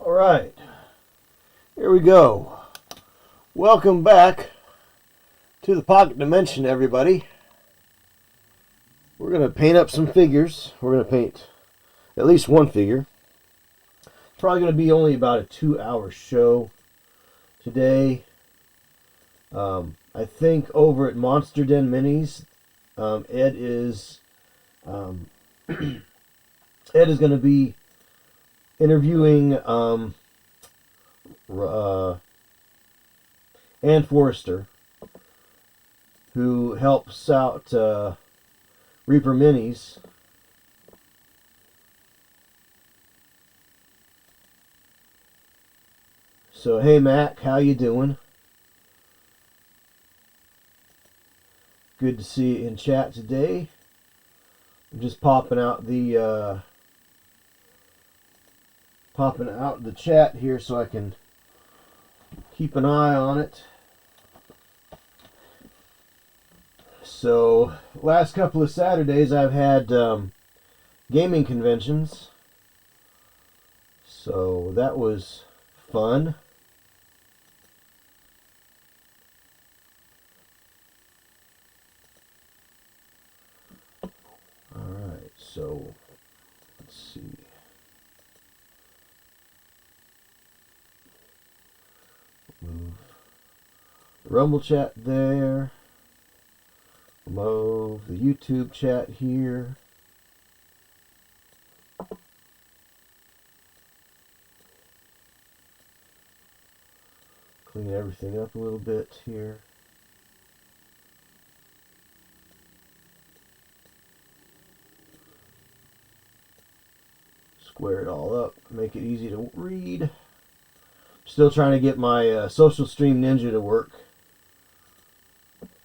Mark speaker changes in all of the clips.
Speaker 1: Alright, here we go. Welcome back to the Pocket Dimension, everybody. We're going to paint up some figures. We're going to paint at least one figure. It's probably going to be only about a 2-hour show today. I think over at Monster Den Minis, Ed is Ed is going to be interviewing Ann Forrester, who helps out Reaper Minis. So hey Mac, how you doing? Good to see you in chat today. I'm just popping out the chat here so I can keep an eye on it. So last couple of Saturdays I've had gaming conventions, so that was fun. Alright, so let's see. Move the Rumble chat there. Move the YouTube chat here. Clean everything up a little bit here. Square it all up, make it easy to read. Still trying to get my Social Stream Ninja to work.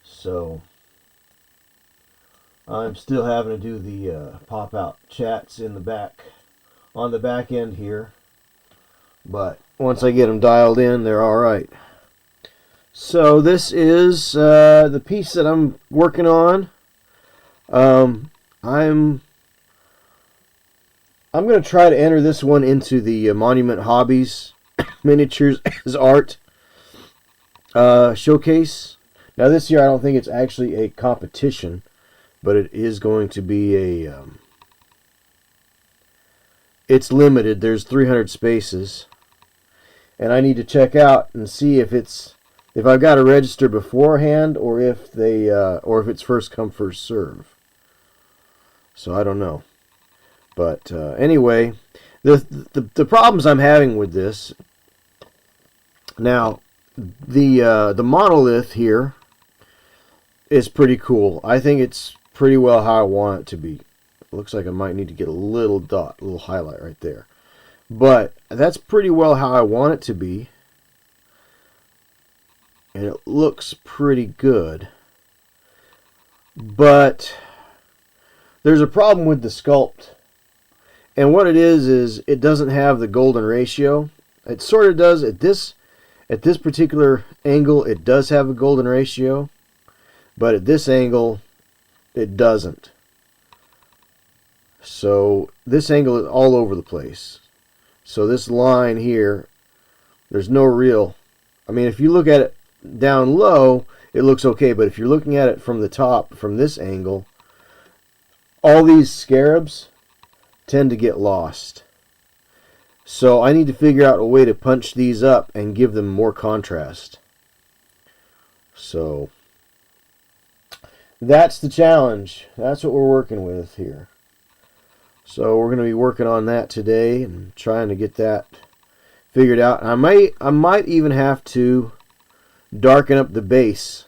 Speaker 1: So I'm still having to do the pop-out chats in the back, on the back end here. But once I get them dialed in, they're alright. So this is the piece that I'm working on. I'm going to try to enter this one into the Monument Hobbies Miniatures as Art showcase. Now this year I don't think it's actually a competition, but it is going to be a it's limited. There's 300 spaces, and I need to check out and see if I've got to register beforehand or if it's first come first serve. So I don't know. But anyway, the problems I'm having with this now, the monolith here is pretty cool. I think it's pretty well how I want it to be. It looks like I might need to get a little dot, a little highlight right there. But that's pretty well how I want it to be. And it looks pretty good. But there's a problem with the sculpt. And what it is it doesn't have the golden ratio. It sort of does at this particular angle. It does have a golden ratio, but at this angle, it doesn't. So this angle is all over the place. So this line here, there's no real. I mean, if you look at it down low, it looks okay. But if you're looking at it from the top, from this angle, all these scarabs tend to get lost. So I need to figure out a way to punch these up and give them more contrast. So that's the challenge. That's what we're working with here. So we're going to be working on that today and trying to get that figured out. I might even have to darken up the base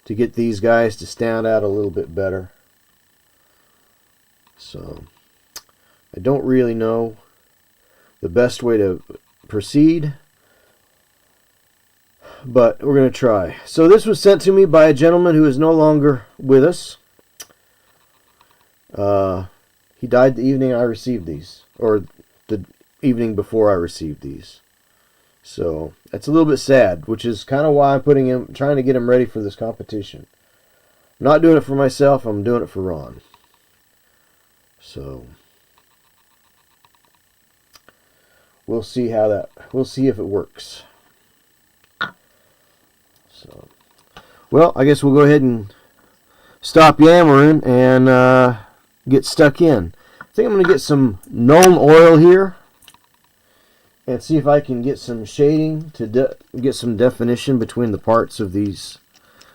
Speaker 1: to get these guys to stand out a little bit better. So I don't really know the best way to proceed, but we're going to try. So this was sent to me by a gentleman who is no longer with us. He died the evening I received these, or the evening before I received these. So that's a little bit sad, which is kind of why I'm trying to get him ready for this competition. I'm not doing it for myself, I'm doing it for Ron. So we'll see how that, we'll see if it works. So, well, I guess we'll go ahead and stop yammering and get stuck in. I think I'm going to get some Nuln oil here and see if I can get some shading to get some definition between the parts of these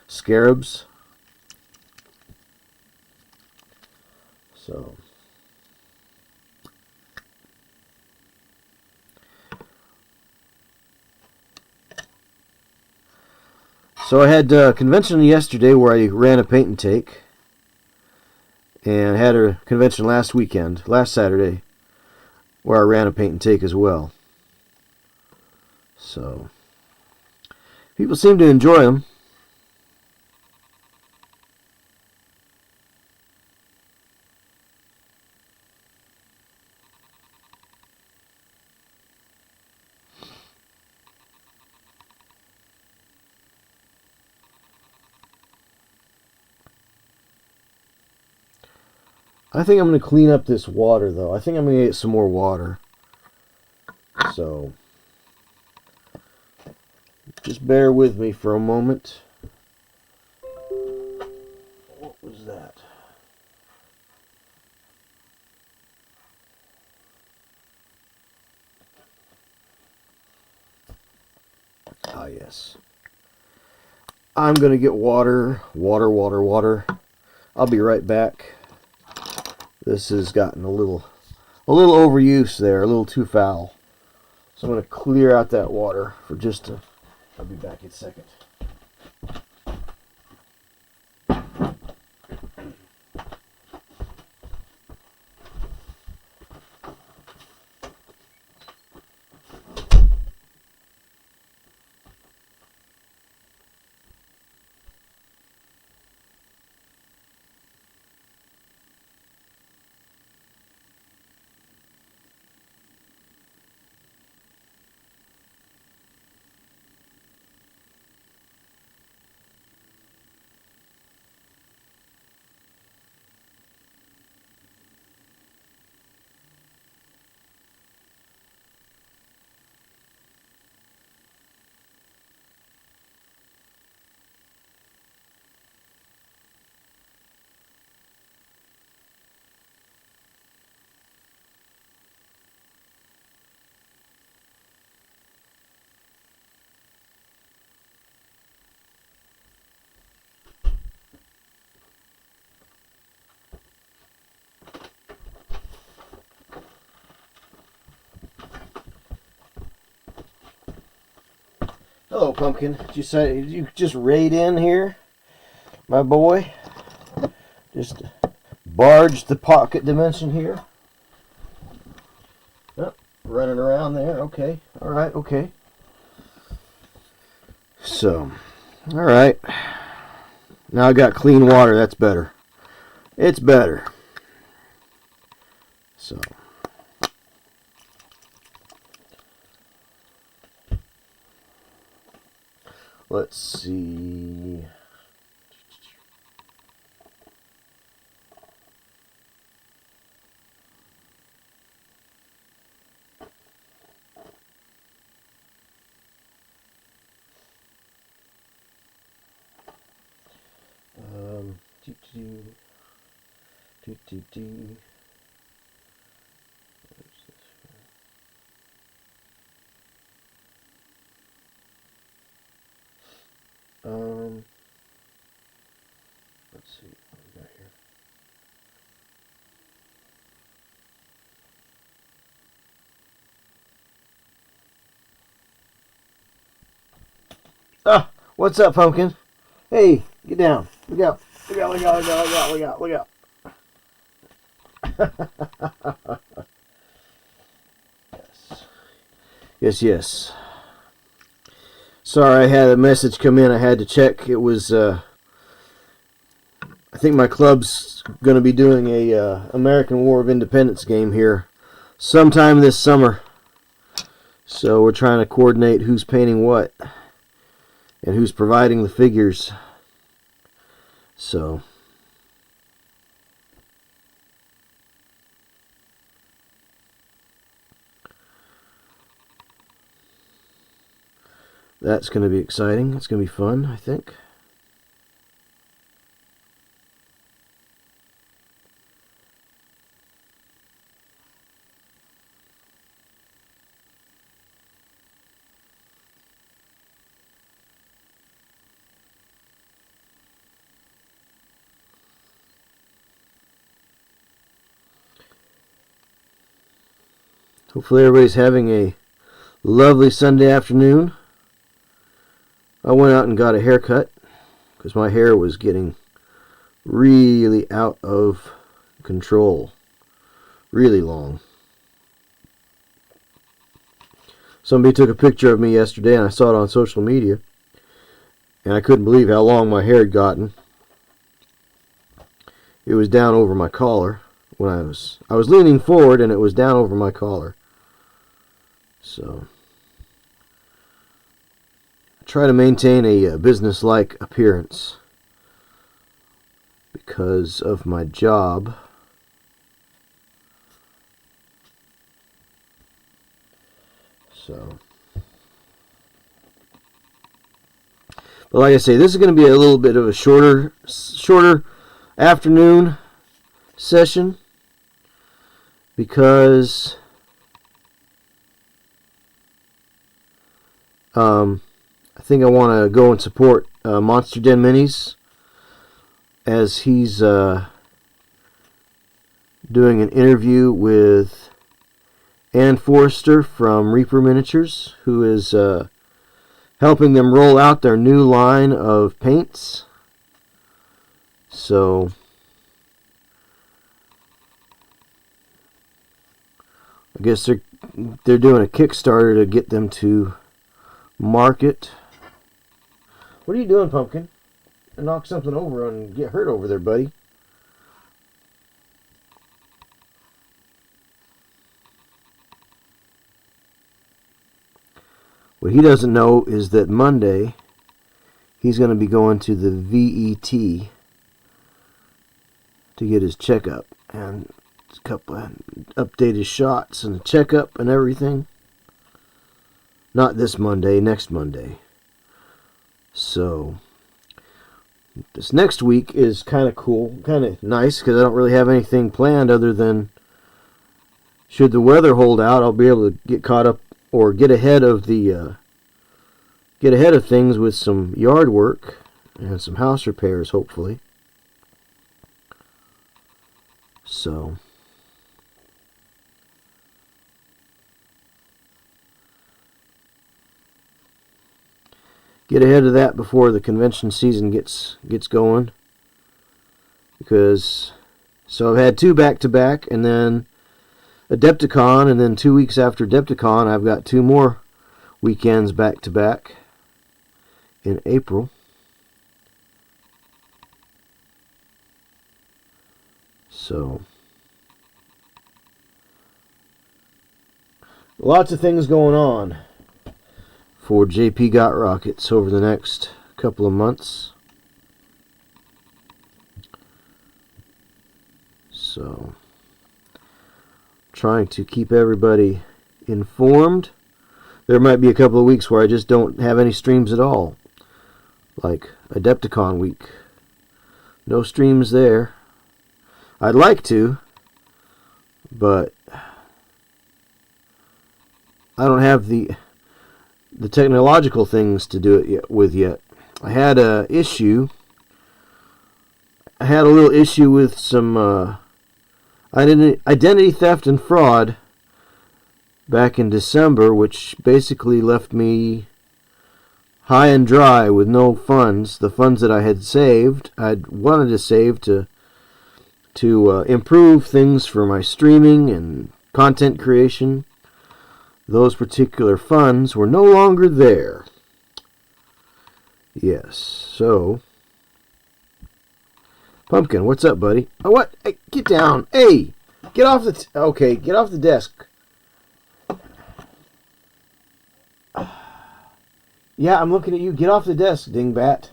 Speaker 1: scarabs. So I had a convention yesterday where I ran a paint and take, and had a convention last Saturday, where I ran a paint and take as well. So people seem to enjoy them. I think I'm going to clean up this water, though. I think I'm going to get some more water. So just bear with me for a moment. What was that? Ah, yes. I'm going to get water. I'll be right back. This has gotten a little overuse there, a little too foul. So I'm going to clear out that water for just a... I'll be back in a second. Hello, Pumpkin. Did you just raid in here, my boy? Just barge the pocket dimension here. Oh, running around there. Okay. All right. Okay. So, all right. Now I got clean water. That's better. It's better. So. Let's see. Let's see what we got here. Ah, what's up, Pumpkin? Hey, get down. Look out. Look out, look out, look out, look out, look out, look out. Yes. Sorry, I had a message come in. I had to check. It was, I think my club's going to be doing a American War of Independence game here sometime this summer. So we're trying to coordinate who's painting what and who's providing the figures. So... That's going to be exciting. It's going to be fun, I think. Hopefully everybody's having a lovely Sunday afternoon. I went out and got a haircut because my hair was getting really out of control. Really long. Somebody took a picture of me yesterday and I saw it on social media. And I couldn't believe how long my hair had gotten. It was down over my collar when I was leaning forward and it was down over my collar. So I try to maintain a business-like appearance because of my job. So, but like I say, this is going to be a little bit of a shorter afternoon session because I think I want to go and support Monster Den Minis as he's doing an interview with Ann Forrester from Reaper Miniatures, who is helping them roll out their new line of paints. So I guess they're doing a Kickstarter to get them to market. What are you doing, Pumpkin? Knock something over and get hurt over there, buddy. What he doesn't know is that Monday he's going to be going to the VET to get his checkup and a couple update his shots and the checkup and everything. Not this Monday, next Monday. So this next week is kind of cool, kind of nice because I don't really have anything planned other than should the weather hold out, I'll be able to get caught up or get ahead of the things with some yard work and some house repairs, hopefully. So get ahead of that before the convention season gets going. Because so I've had 2 back-to-back and then Adepticon, and then 2 weeks after Adepticon I've got 2 more weekends back-to-back in April. So lots of things going on for JP Got Rockets over the next couple of months. So trying to keep everybody informed. There might be a couple of weeks where I just don't have any streams at all. Like Adepticon week. No streams there. I'd like to, but I don't have the technological things to do it yet. I had a little issue with some identity theft and fraud back in December, which basically left me high and dry with no funds. The funds that I had saved, I'd wanted to save to improve things for my streaming and content creation. Those particular funds were no longer there. Yes, so Pumpkin, what's up, buddy? Oh, what? Hey, get down. Hey, get off the okay, get off the desk. Yeah, I'm looking at you. Get off the desk, dingbat.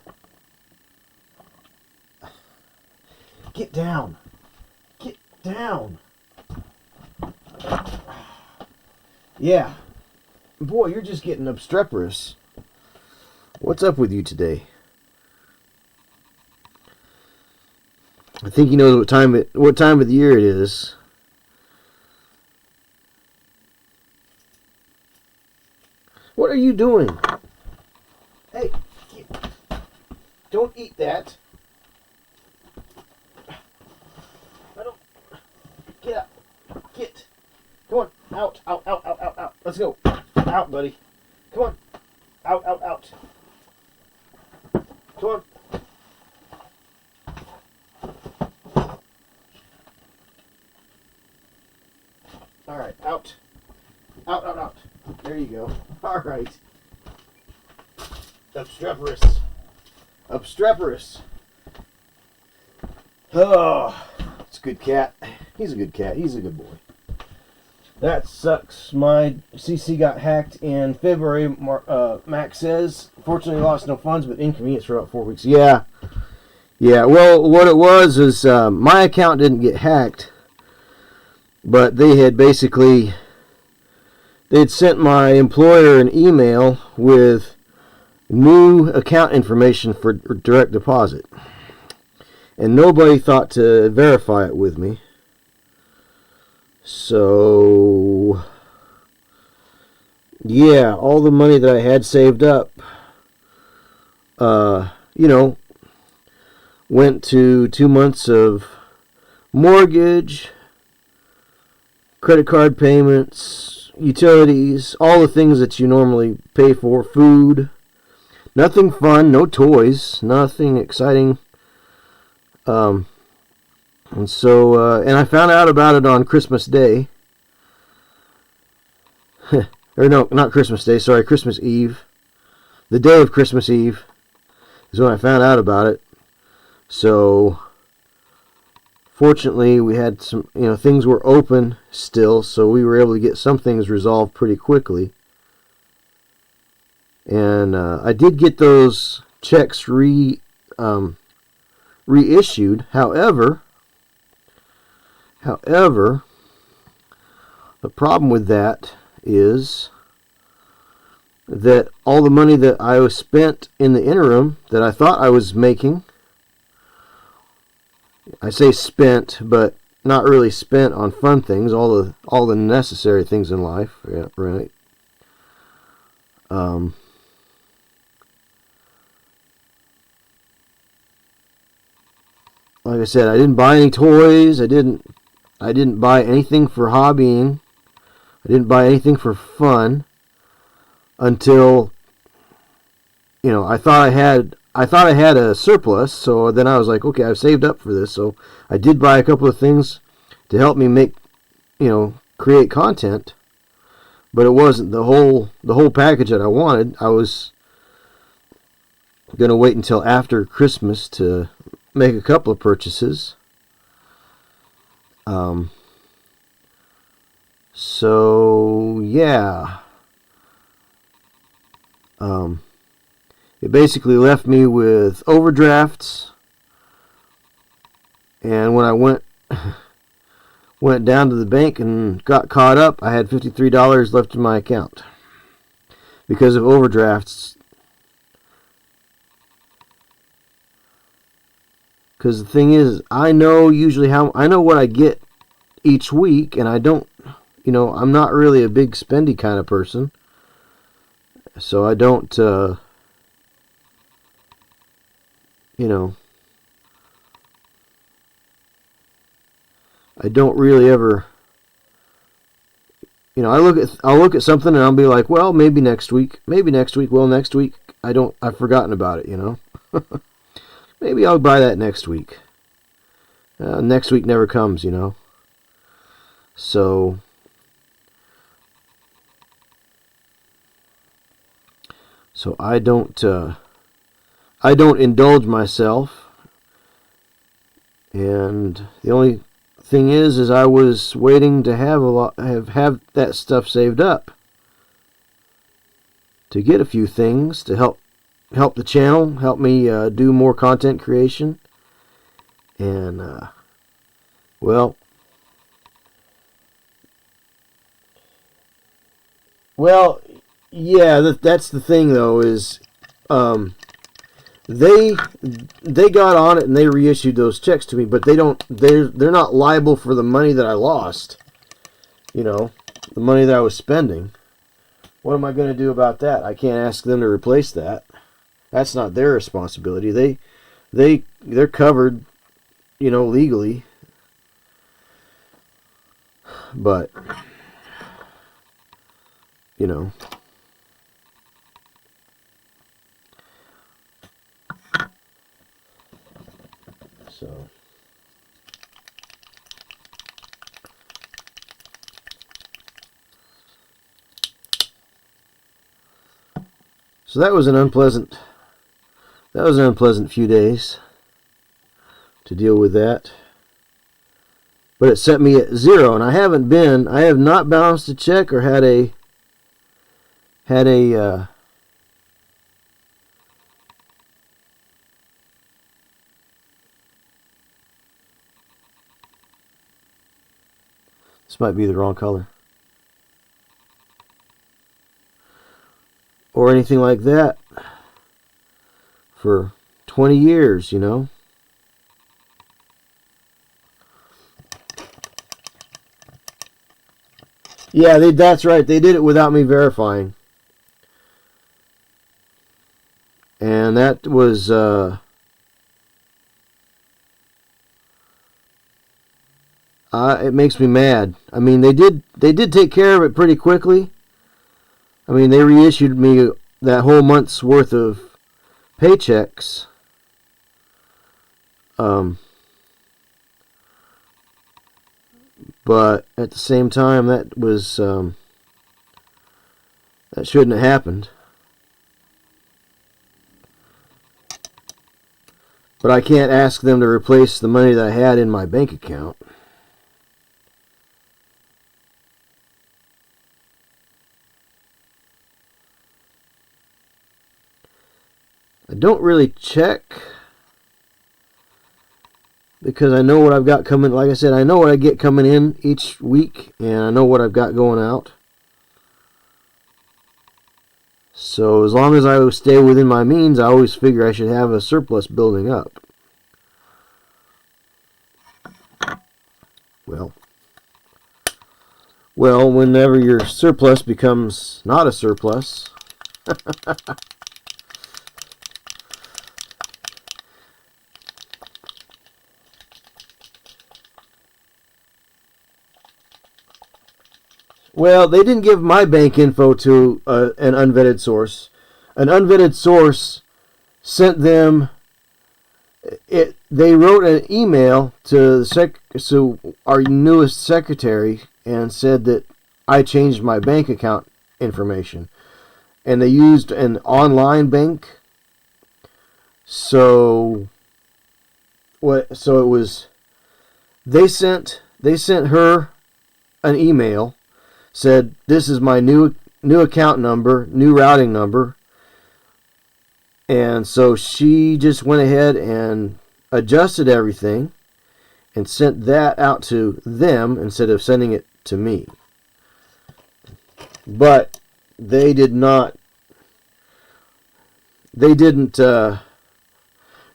Speaker 1: Get down. Get down. Yeah. Boy, you're just getting obstreperous. What's up with you today? I think he knows what time of the year it is. What are you doing? Hey, don't eat that. I don't. Get out. Get. Come on. Out. Out. Out. Out. Out. Out. Let's go. Out, buddy. Come on. Out. Out. Out. Come on. All right. Out. Out. Out. Out. There you go. All right. Obstreperous. Obstreperous. Oh, it's a good cat. He's a good cat. He's a good boy. That sucks. My CC got hacked in February. Max says, fortunately lost no funds, but inconvenience for about 4 weeks. Yeah. Yeah, well, what it was is my account didn't get hacked, but they had basically, they'd sent my employer an email with new account information for direct deposit. And nobody thought to verify it with me. So, yeah, all the money that I had saved up, went to 2 months of mortgage, credit card payments, utilities, all the things that you normally pay for, food. Nothing fun, no toys, nothing exciting. And I found out about it on Christmas Day. Or no, not Christmas Day, sorry, Christmas Eve. The day of Christmas Eve is when I found out about it. So, fortunately, we had some, things were open still, so we were able to get some things resolved pretty quickly. And I did get those checks reissued. However, the problem with that is that all the money that I spent in the interim that I thought I was making, I say spent, but not really spent on fun things, all the necessary things in life, yeah, right? Like I said, I didn't buy any toys. I didn't buy anything for hobbying. I didn't buy anything for fun until I thought I had a surplus. So then I was like, okay, I've saved up for this. So I did buy a couple of things to help me make, create content. But it wasn't the whole package that I wanted. I was going to wait until after Christmas to make a couple of purchases. So yeah. It basically left me with overdrafts, and when I went down to the bank and got caught up, I had $53 left in my account because of overdrafts. Because the thing is, I know what I get each week, and I don't, I'm not really a big spendy kind of person. So I don't, I don't really ever, I'll look at something and I'll be like, well, maybe next week. Well, next week, I've forgotten about it, Maybe I'll buy that next week. Next week never comes, So, I don't indulge myself. And the only thing is I was waiting to have that stuff saved up to get a few things to help the channel, help me do more content creation. And well, yeah, that's the thing though, is They got on it and they reissued those checks to me, but they're not liable for the money that I lost. You know, the money that I was spending. What am I going to do about that? I can't ask them to replace that. That's not their responsibility. They're covered, you know, legally. But you know, so that was an unpleasant few days to deal with that. But it set me at 0, and I have not bounced a check or had a this might be the wrong color. Or anything like that for 20 years, you know. Yeah, that's right. They did it without me verifying. And that was it makes me mad. I mean, they did take care of it pretty quickly. I mean, they reissued me that whole month's worth of paychecks. But at the same time, that was that shouldn't have happened. But I can't ask them to replace the money that I had in my bank account. I don't really check because I know what I've got coming. Like I said, I know what I get coming in each week, and I know what I've got going out. So as long as I stay within my means, I always figure I should have a surplus building up. Well, whenever your surplus becomes not a surplus, well, they didn't give my bank info to an unvetted source. An unvetted source sent them. They wrote an email to our newest secretary and said that I changed my bank account information, and they used an online bank. So what? So it was. They sent her an email. Said, this is my new account number, new routing number. And so she just went ahead and adjusted everything and sent that out to them instead of sending it to me. But they didn't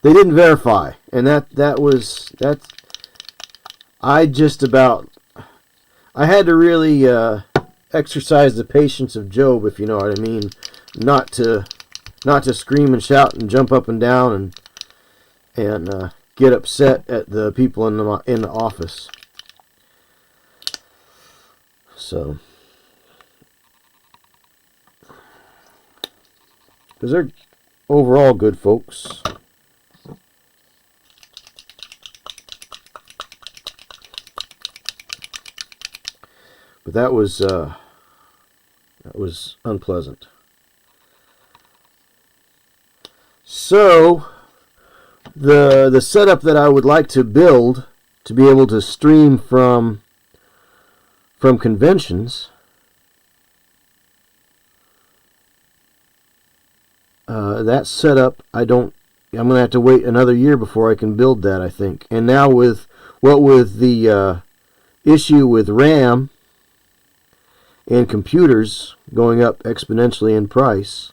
Speaker 1: verify. And I had to really exercise the patience of Job, if you know what I mean, not to scream and shout and jump up and down and get upset at the people in the office. So, because they're overall good folks. But that was unpleasant. So the setup that I would like to build to be able to stream from conventions, that setup I'm going to have to wait another year before I can build that, I think. And now with the issue with RAM and computers going up exponentially in price,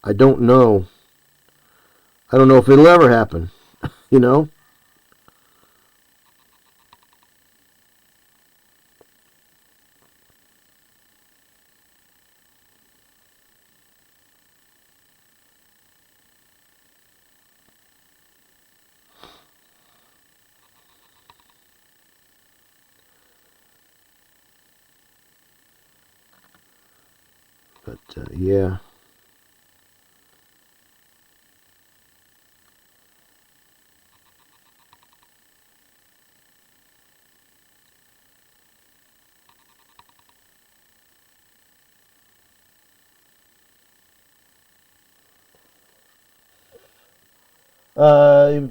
Speaker 1: I don't know. I don't know if it'll ever happen, you know? But, yeah.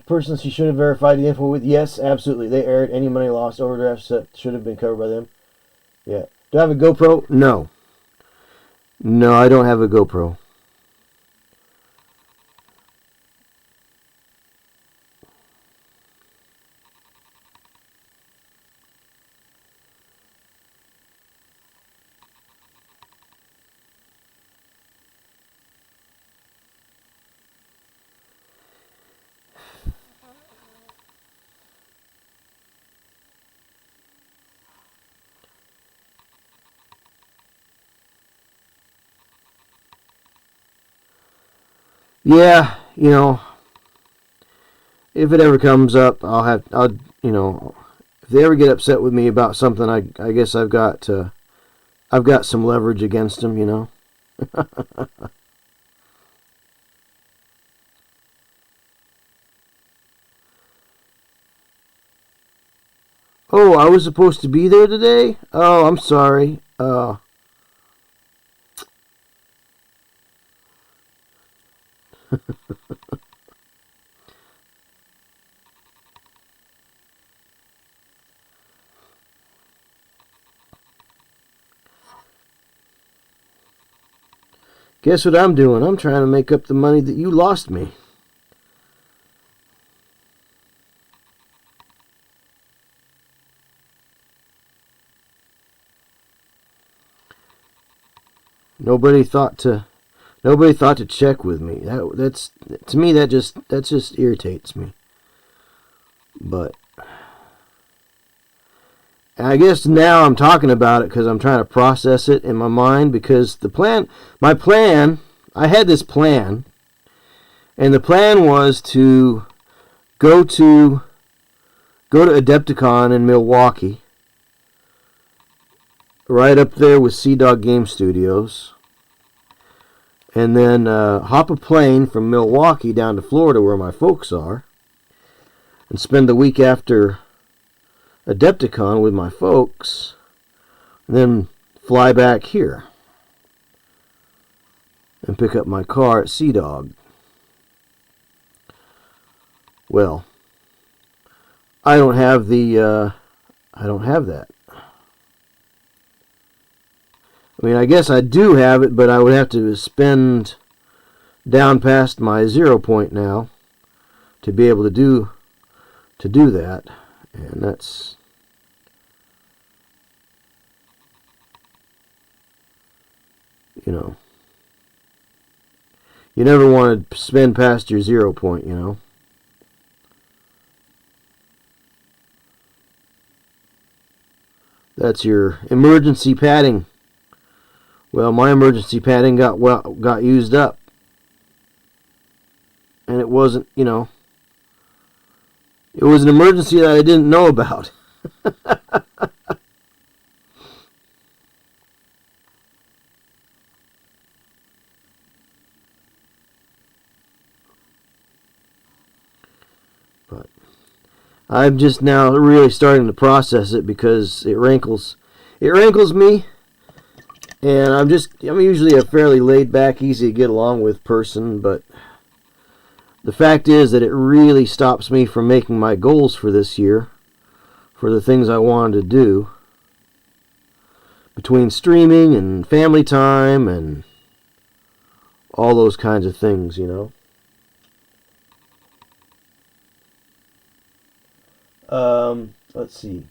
Speaker 1: Persons she should have verified the info with. Yes, absolutely. They aired any money lost, overdrafts that should have been covered by them. Yeah. Do I have a GoPro? No. No, I don't have a GoPro. Yeah, you know, if it ever comes up, you know, if they ever get upset with me about something, I guess I've got some leverage against them, you know. Oh, I was supposed to be there today? Oh, I'm sorry. Guess what I'm doing? I'm trying to make up the money that you lost me. Nobody thought to check with me. That's to me that just irritates me. But I guess now I'm talking about it because I'm trying to process it in my mind, because I had this plan, and the plan was to go to Adepticon in Milwaukee, right up there with Sea Dog Game Studios, and then hop a plane from Milwaukee down to Florida where my folks are, and spend the week after Adepticon with my folks, and then fly back here and pick up my car at Sea Dog. Well, I don't have that. I mean, I guess I do have it, but I would have to spend down past my 0 point now to be able to do that, and that's, you know, you never want to spend past your 0 point, you know. That's your emergency padding. Well, my emergency padding got used up, and it wasn't, you know, it was an emergency that I didn't know about. But I'm just now really starting to process it, because it rankles me, and I'm usually a fairly laid back, easy to get along with person, but the fact is that it really stops me from making my goals for this year, for the things I wanted to do, between streaming and family time and all those kinds of things, you know. Let's see.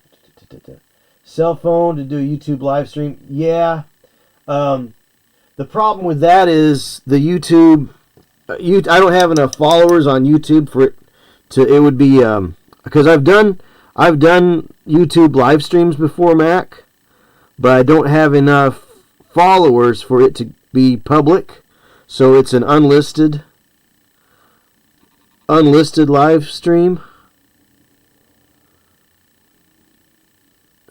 Speaker 1: Cell phone to do a YouTube live stream. Yeah. The problem with that is the YouTube. I don't have enough followers on YouTube for it to. It would be because I've done YouTube live streams before, Mac, but I don't have enough followers for it to be public. So it's an unlisted live stream.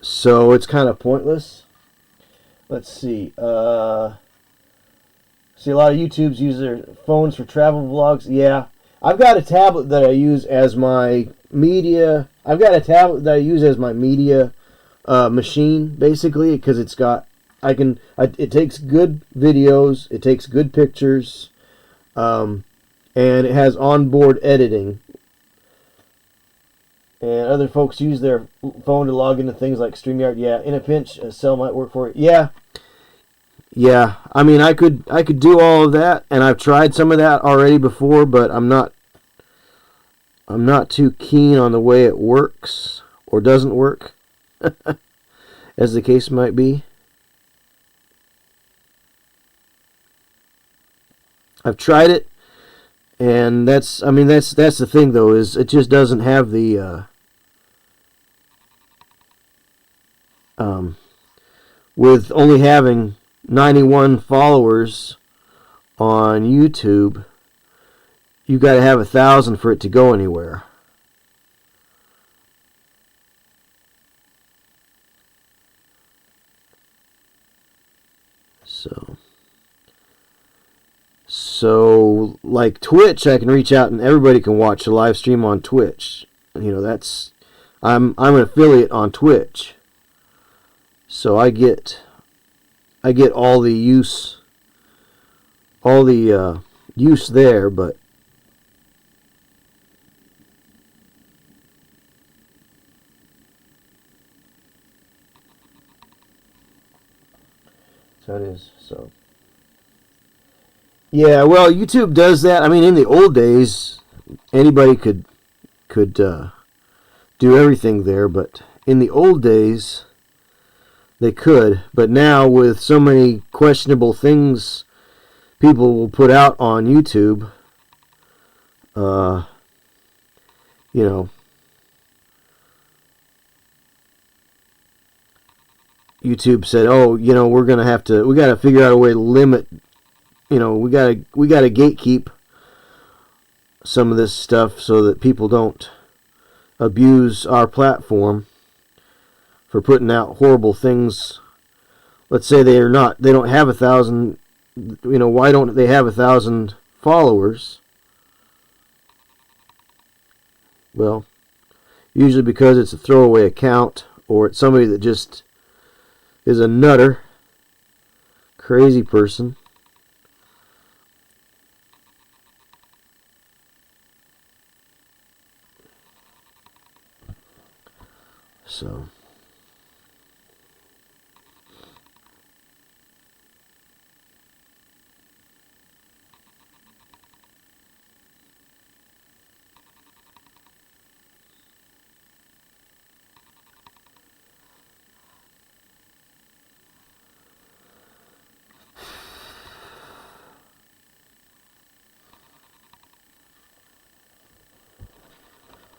Speaker 1: So it's kind of pointless. Let's see. See, a lot of YouTubers use their phones for travel vlogs. Yeah. I've got a tablet that I use as my media. Machine, basically, because it's got. It takes good videos. It takes good pictures. And it has onboard editing. And other folks use their phone to log into things like StreamYard. Yeah, in a pinch, a cell might work for it. Yeah. I mean, I could do all of that, and I've tried some of that already before, but I'm not too keen on the way it works or doesn't work, as the case might be. I've tried it, and that's the thing though, is it just doesn't have the with only having 91 followers on YouTube, you got to have 1,000 for it to go anywhere. So like Twitch, I can reach out and everybody can watch the live stream on Twitch. I'm an affiliate on Twitch. So I get all the use there, but so it is. So yeah, well, YouTube does that. I mean, in the old days, anybody could do everything there, but in the old days they could, but now with so many questionable things people will put out on YouTube, YouTube said, "Oh, we got to figure out a way to limit, we got to gatekeep some of this stuff so that people don't abuse our platform for putting out horrible things." Let's say they don't have 1,000, why don't they have 1,000 followers? Well, usually because it's a throwaway account, or it's somebody that just is a nutter, crazy person. So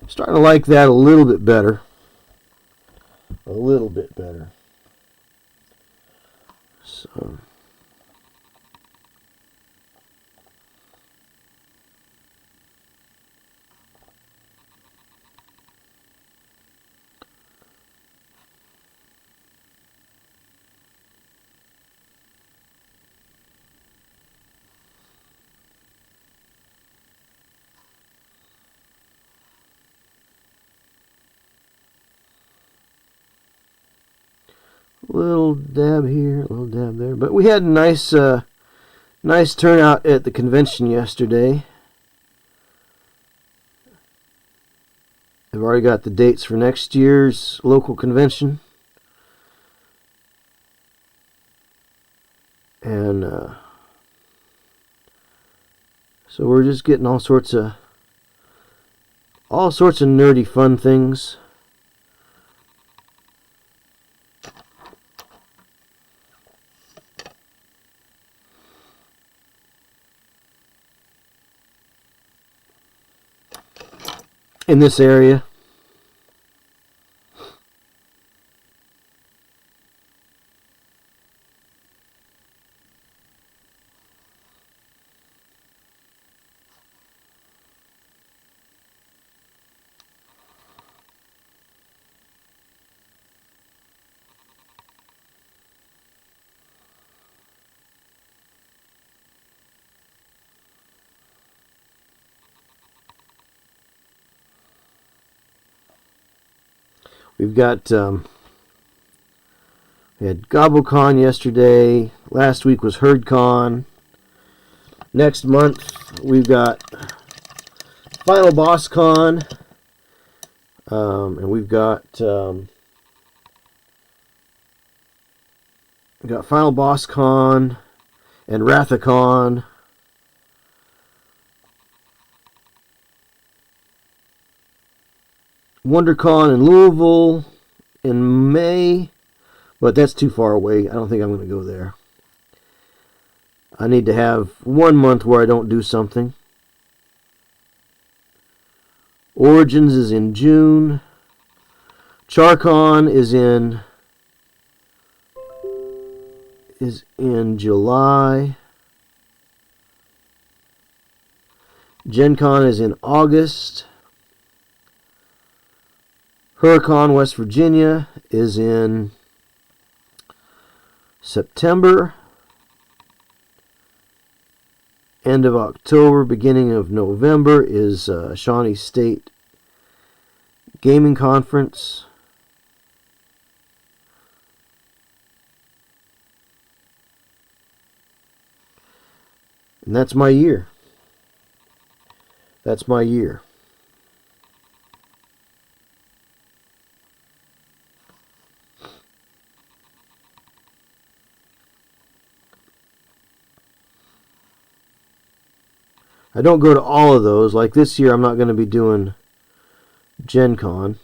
Speaker 1: starting to like that a little bit better. A little bit better. So little dab here, a little dab there. But we had a nice turnout at the convention yesterday. I've already got the dates for next year's local convention. And so we're just getting all sorts of nerdy fun things. in this area. We've got, we had GobbleCon yesterday. Last week was HerdCon. Next month, we've got Final Boss Con. And we've got Final Boss Con and Wrathacon. WonderCon in Louisville in May, but that's too far away. I don't think I'm going to go there. I need to have 1 month where I don't do something. Origins is in June. CharCon is in July. Gen Con is in August. Hurricane, West Virginia, is in September. End of October, beginning of November is Shawnee State Gaming Conference. And that's my year. That's my year. I don't go to all of those. Like this year, I'm not going to be doing Gen Con.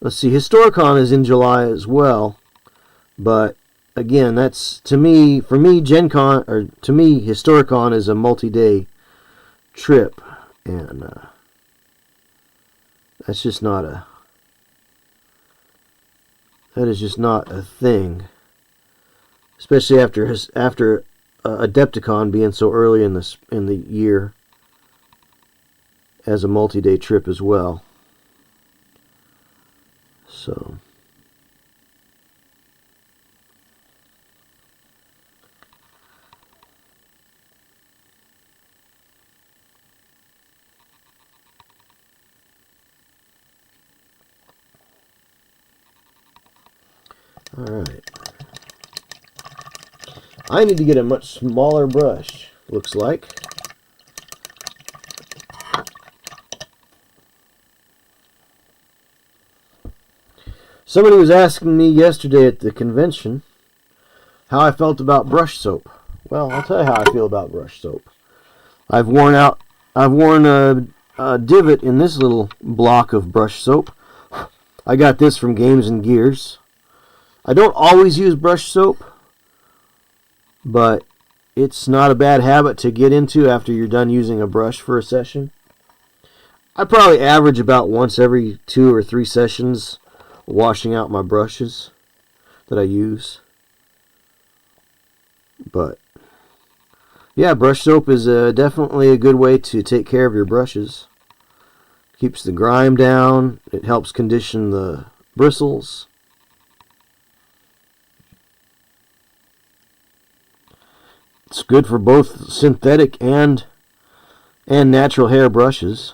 Speaker 1: Let's see, Historicon is in July as well. But again, that's for me, Gen Con, or to me, Historicon is a multi-day trip. And that's just not that is just not a thing. Especially after Adepticon being so early in the year as a multi-day trip as well. So all right. I need to get a much smaller brush, looks like. Somebody was asking me yesterday at the convention how I felt about brush soap. Well, I'll tell you how I feel about brush soap. I've worn a divot in this little block of brush soap. I got this from Games and Gears. I don't always use brush soap, but it's not a bad habit to get into after you're done using a brush for a session. I probably average about once every 2 or 3 sessions washing out my brushes that I use. But yeah, brush soap is definitely a good way to take care of your brushes. Keeps the grime down. It helps condition the bristles. It's good for both synthetic and natural hair brushes.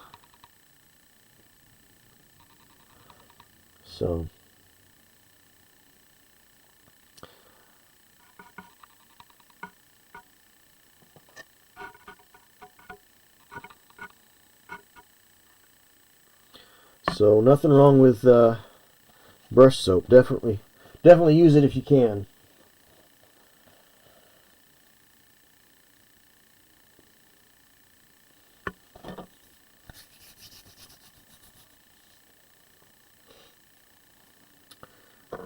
Speaker 1: So nothing wrong with brush soap. Definitely use it if you can.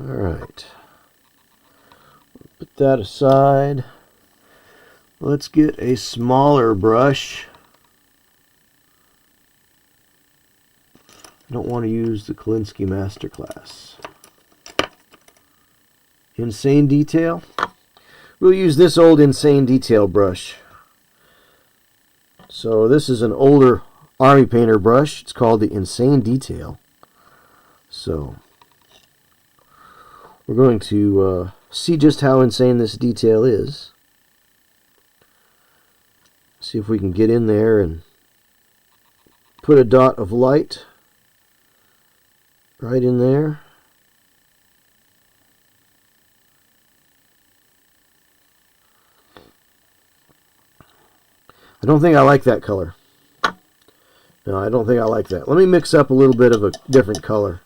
Speaker 1: Alright, put that aside. Let's get a smaller brush. I don't want to use the Kolinsky Masterclass. Insane Detail. We'll use this old Insane Detail brush. So this is an older Army Painter brush. It's called the Insane Detail. So we're going to see just how insane this detail is. See if we can get in there and put a dot of light right in there. I don't think I like that color. No, I don't think I like that. Let me mix up a little bit of a different color,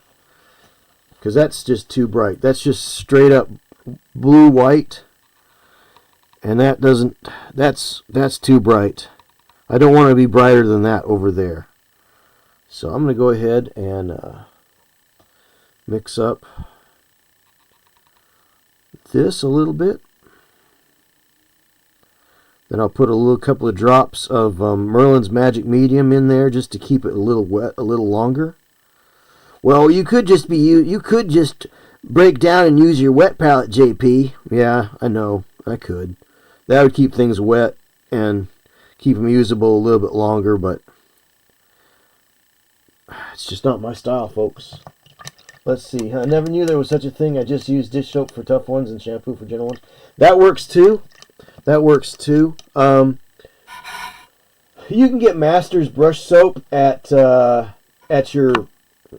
Speaker 1: because that's just too bright. That's just straight up blue-white, and that doesn't, that's too bright. I don't want to be brighter than that over there. So I'm going to go ahead and mix up this a little bit. Then I'll put a couple of drops of Merlin's Magic Medium in there just to keep it a little wet, a little longer. Well, you could just break down and use your wet palette, JP. Yeah, I know, I could. That would keep things wet and keep them usable a little bit longer, but it's just not my style, folks. Let's see. I never knew there was such a thing. I just use dish soap for tough ones and shampoo for gentle ones. That works too. That works too. You can get Masters brush soap at your,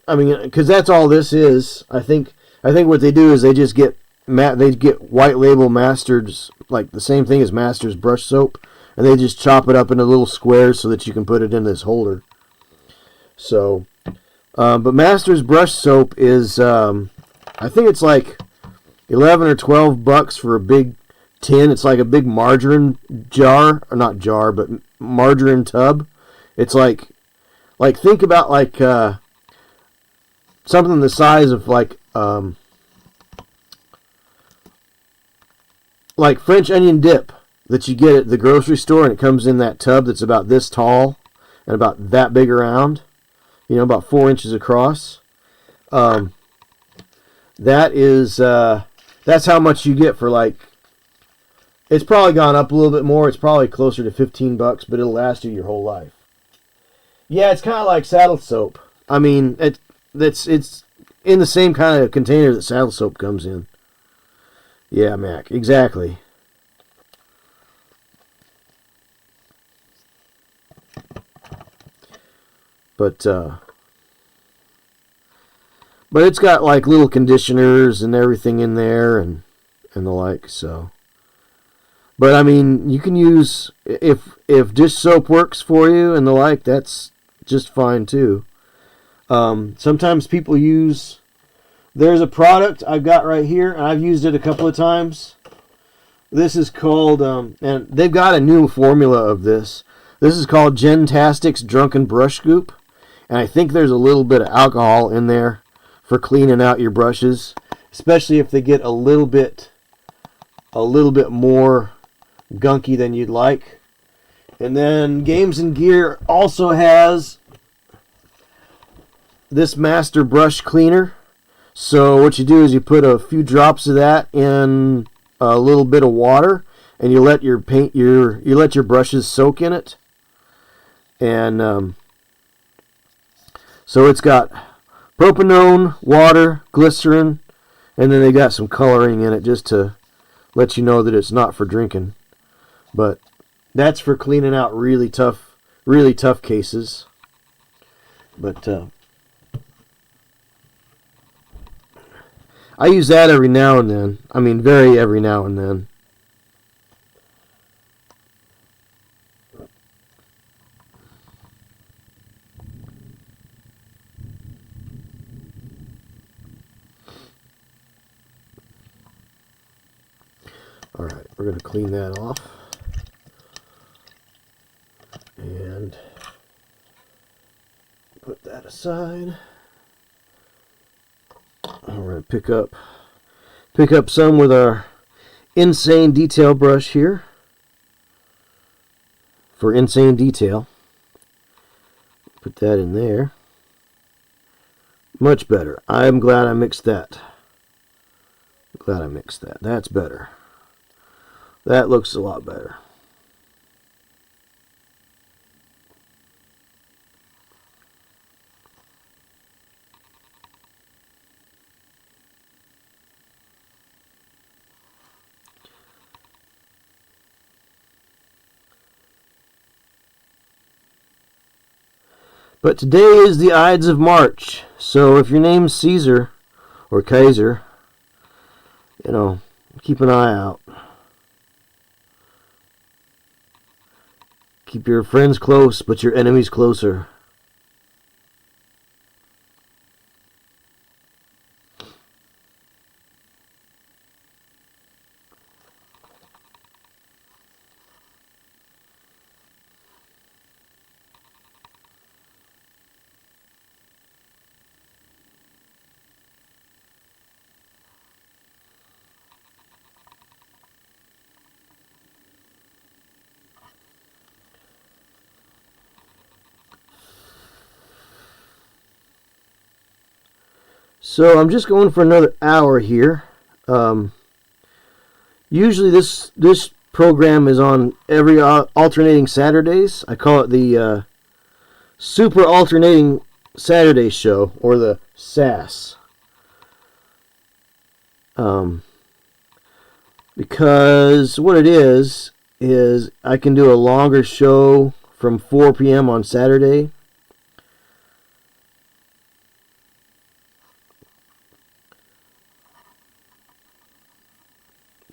Speaker 1: I mean, because that's all this is. I think what they do is they just get white label Masters, like the same thing as Masters brush soap, and they just chop it up into little squares so that you can put it in this holder. So, but Masters brush soap is, I think it's like $11 or $12 for a big tin. It's like a big margarine jar, or not jar, but margarine tub. It's like think about like something the size of like French onion dip that you get at the grocery store, and it comes in that tub that's about this tall and about that big around, you know, about 4 inches across. That is that's how much you get for, like, it's probably gone up a little bit more. It's probably closer to $15, but it'll last you your whole life. Yeah, it's kind of like saddle soap. I mean, it's in the same kind of container that saddle soap comes in. Yeah, Mac, exactly. But it's got like little conditioners and everything in there and the like, so. But I mean, you can use, if dish soap works for you and the like, that's just fine too. Sometimes people use, there's a product I've got right here, and I've used it a couple of times. This is called, and they've got a new formula of this. This is called Gentastic's Drunken Brush Scoop, and I think there's a little bit of alcohol in there for cleaning out your brushes, especially if they get a little bit more gunky than you'd like. And then Games and Gear also has this Master Brush Cleaner. So what you do is you put a few drops of that in a little bit of water, and you let your brushes soak in it. And so it's got propanone, water, glycerin, and then they got some coloring in it just to let you know that it's not for drinking. But that's for cleaning out really tough cases. But I use that every now and then. I mean, very every now and then. All right, we're going to clean that off. And put that aside. We're going to pick up some with our Insane Detail brush here for Insane Detail. Put that in there. Much better. I'm glad I mixed that. That's better. That looks a lot better. But today is the Ides of March, so if your name's Caesar or Kaiser, keep an eye out. Keep your friends close, but your enemies closer. So I'm just going for another hour here. Usually this program is on every alternating Saturdays. I call it the Super Alternating Saturday Show, or the SAS. Because what it is I can do a longer show from 4 p.m. on Saturday.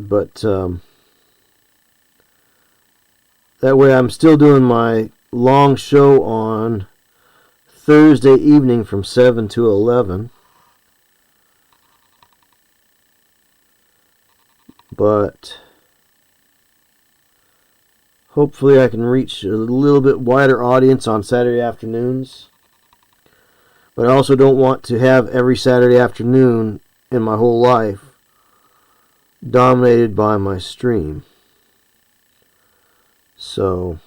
Speaker 1: But that way I'm still doing my long show on Thursday evening from 7 to 11. But hopefully I can reach a little bit wider audience on Saturday afternoons. But I also don't want to have every Saturday afternoon in my whole life dominated by my stream. So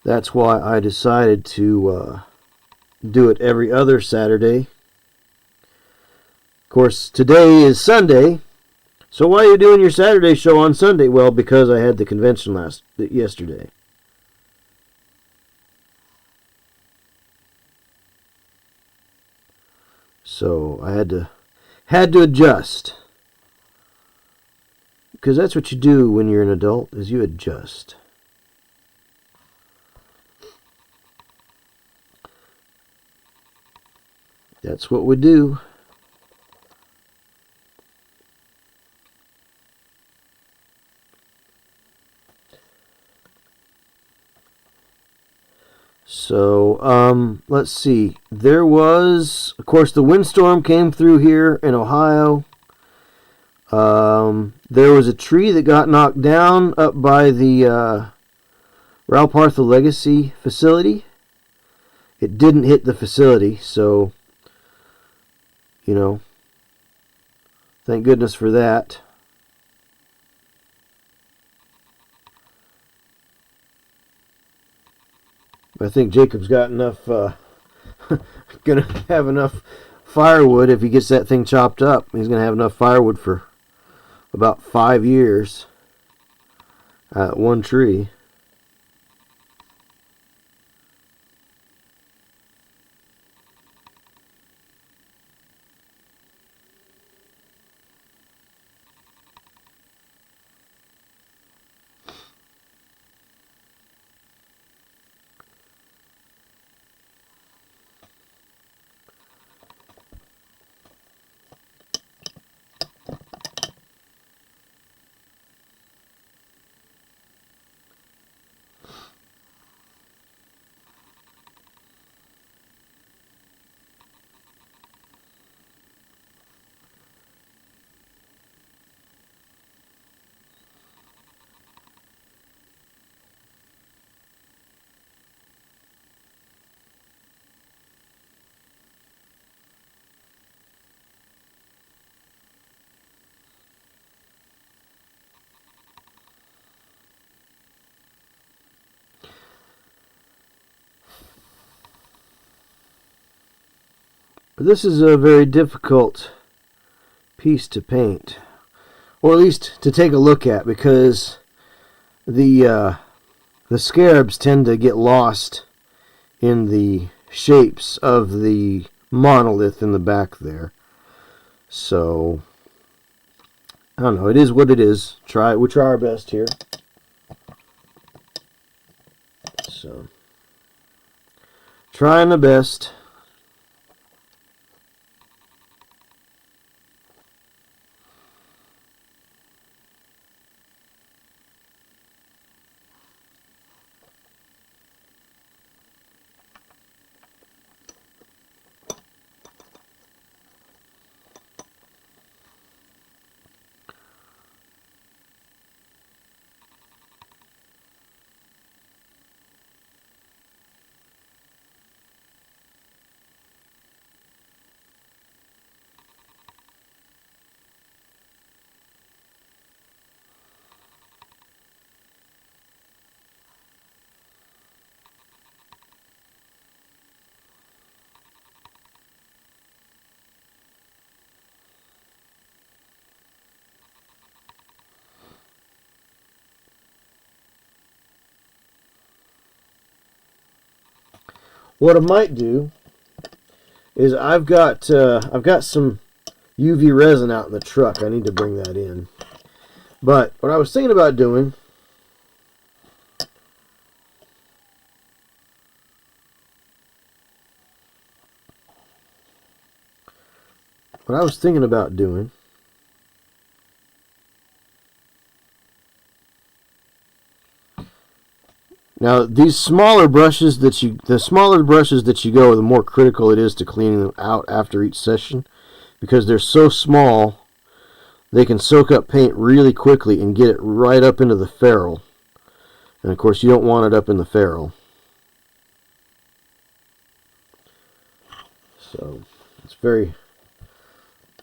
Speaker 1: that's why I decided to do it every other Saturday. Of course, today is Sunday. So why are you doing your Saturday show on Sunday? Well, because I had the convention yesterday. So I had to adjust. Because that's what you do when you're an adult, is you adjust. That's what we do. So, let's see. There was, of course, the windstorm came through here in Ohio. There was a tree that got knocked down up by the Ralpartha Legacy facility. It didn't hit the facility, so, thank goodness for that. I think Jacob's got enough, gonna have enough firewood if he gets that thing chopped up. He's gonna have enough firewood for about 5 years. One tree. This is a very difficult piece to paint, or at least to take a look at, because the scarabs tend to get lost in the shapes of the monolith in the back there. So I don't know, it is what it is. We try our best here. So trying the best. What I might do is I've got some UV resin out in the truck. I need to bring that in. But what I was thinking about doing, now these smaller brushes the smaller brushes that you go, the more critical it is to cleaning them out after each session, because they're so small they can soak up paint really quickly and get it right up into the ferrule. And of course you don't want it up in the ferrule. So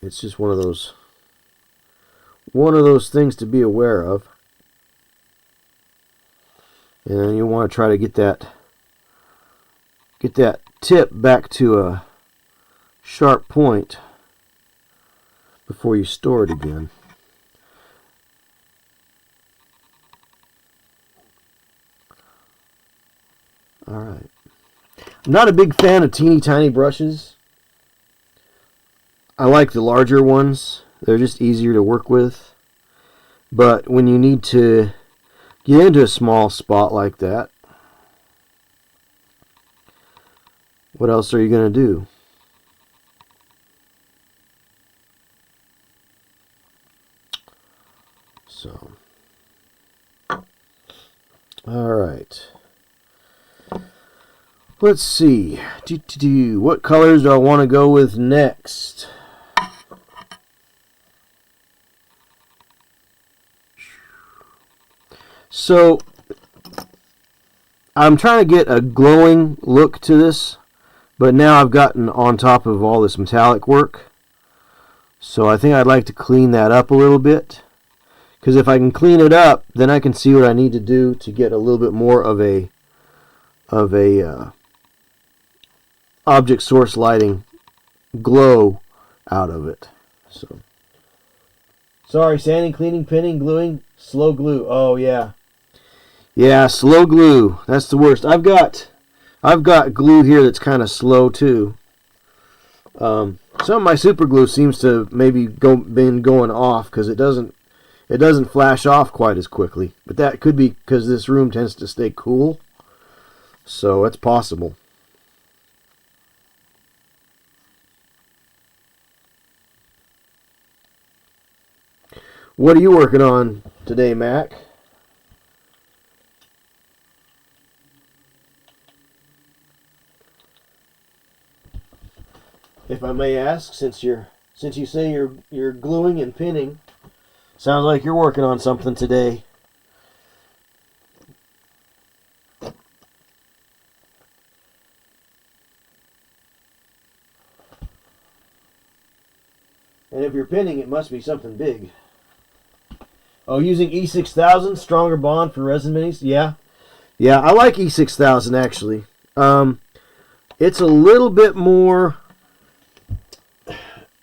Speaker 1: it's just one of those things to be aware of. And you want to try to get that tip back to a sharp point before you store it again. Alright. I'm not a big fan of teeny tiny brushes. I like the larger ones. They're just easier to work with. But when you need to get into a small spot like that, what else are you going to do? So, all right. Let's see. What colors do I want to go with next? So, I'm trying to get a glowing look to this, but now I've gotten on top of all this metallic work. So I think I'd like to clean that up a little bit. Because if I can clean it up, then I can see what I need to do to get a little bit more of a object source lighting glow out of it. So, sorry, sanding, cleaning, pinning, gluing, slow glue. Oh yeah. Yeah, slow glue. That's the worst. I've got glue here that's kind of slow too. Some of my super glue seems to maybe been going off because it doesn't flash off quite as quickly. But that could be because this room tends to stay cool. So it's possible. What are you working on today, Mac? If I may ask, since you say you're gluing and pinning, sounds like you're working on something today. And if you're pinning, it must be something big. Oh, using E6000, stronger bond for resin minis? Yeah. Yeah, I like E6000 actually. It's a little bit more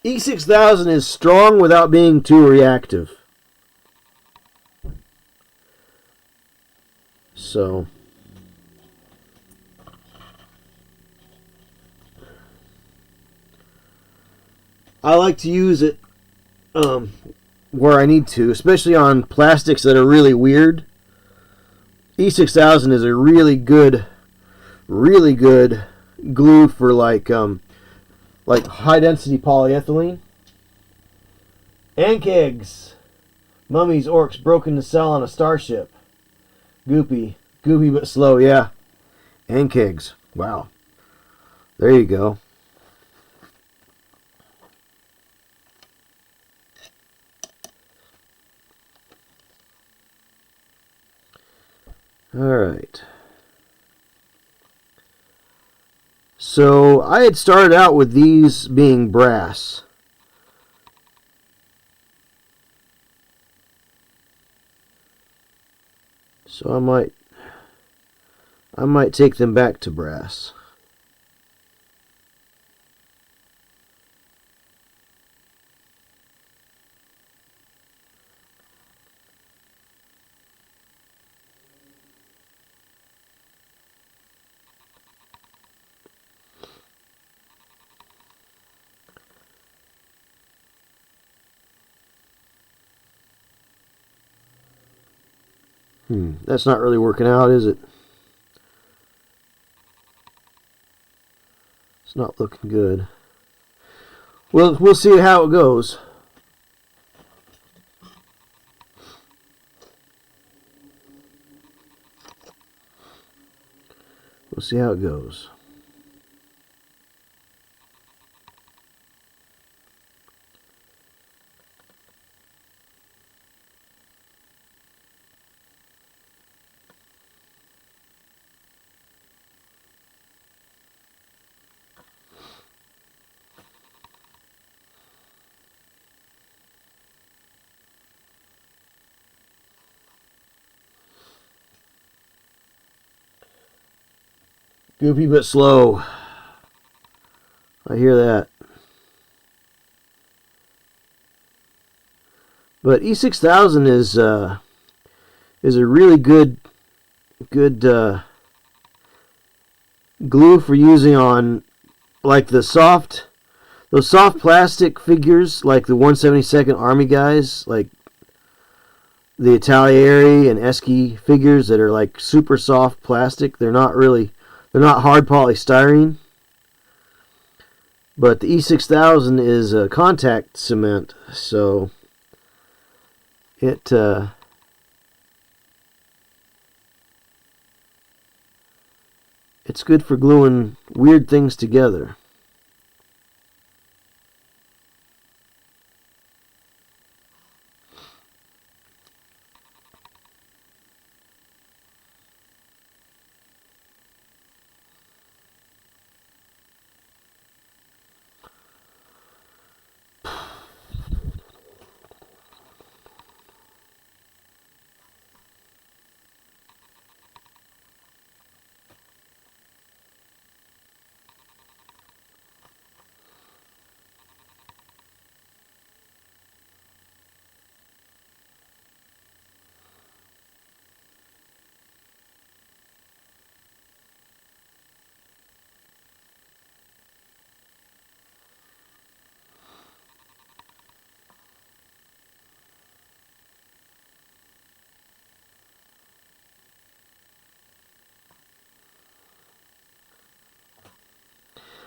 Speaker 1: E6000 is strong without being too reactive. So I like to use it where I need to, especially on plastics that are really weird. E6000 is a really good glue for like high density polyethylene. Ink eggs. Mummies, orcs broken to sell on a starship. Goopy but slow, yeah. Ink eggs. Wow. There you go. Alright. So I had started out with these being brass. So I might take them back to brass. That's not really working out, is it? It's not looking good. We'll see how it goes. We'll see how it goes. Goopy but slow. I hear that. But E6000 is a really good glue for using on like those soft plastic figures, like the 172nd Army guys, like the Italieri and Esky figures that are like super soft plastic. They're not hard polystyrene. But the E6000 is a contact cement, so it's good for gluing weird things together.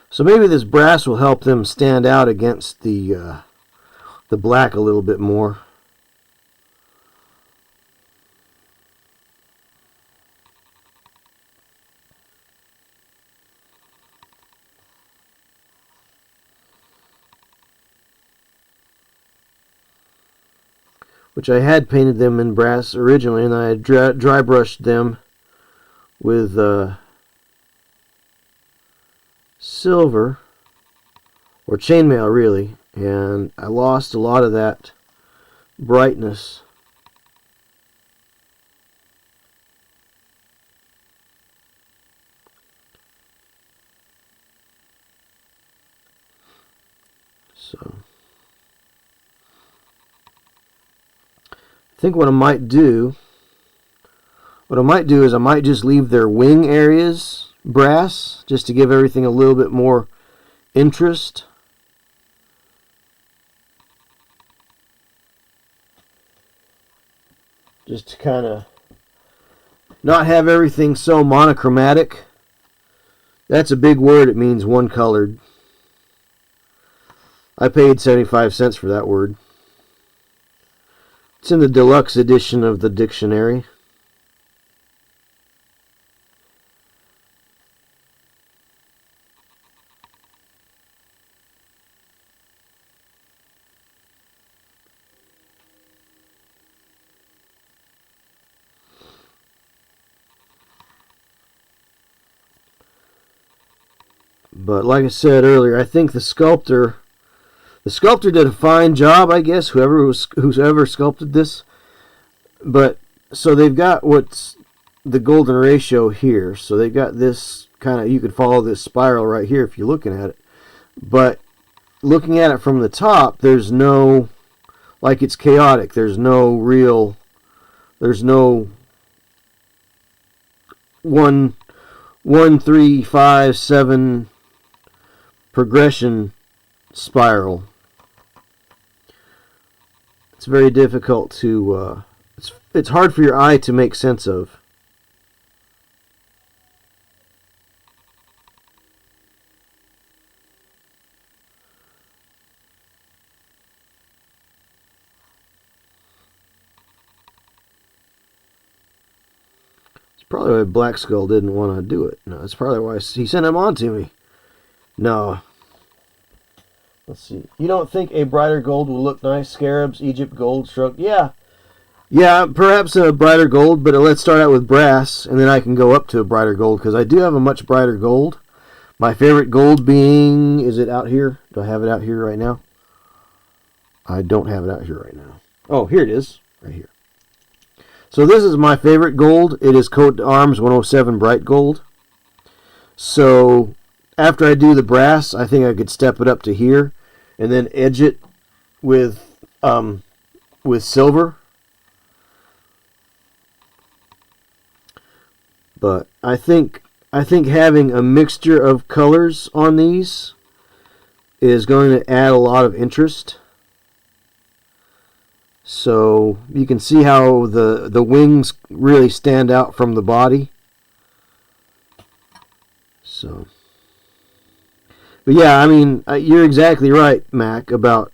Speaker 1: So maybe this brass will help them stand out against the black a little bit more. Which I had painted them in brass originally, and I had dry brushed them with silver, or chainmail really, and I lost a lot of that brightness. So think what I might do is I might just leave their wing areas brass, just to give everything a little bit more interest. Just to kind of not have everything so monochromatic. That's a big word. It means one colored. I paid 75 cents for that word. It's in the deluxe edition of the dictionary. But like I said earlier, I think the sculptor did a fine job, I guess, whoever sculpted this. But so they've got what's the golden ratio here. So they've got this kind of, you could follow this spiral right here if you're looking at it. But looking at it from the top, there's no, like, it's chaotic. There's no 1, 3, 5, 7 progression spiral. It's very difficult to it's hard for your eye to make sense of. It's probably why Black Skull didn't want to do it. No, that's probably why he sent him on to me. No. Let's see. You don't think a brighter gold will look nice? Scarabs, Egypt, gold, stroke. Yeah. Yeah, perhaps a brighter gold, but let's start out with brass, and then I can go up to a brighter gold, because I do have a much brighter gold. My favorite gold being, is it out here? Do I have it out here right now? I don't have it out here right now. Oh, here it is, right here. So this is my favorite gold. It is Coat d'Arms 107 Bright Gold. So after I do the brass, I think I could step it up to here, and then edge it with silver. But I think having a mixture of colors on these is going to add a lot of interest. So you can see how the wings really stand out from the body. So, but yeah, I mean, you're exactly right, Mac, about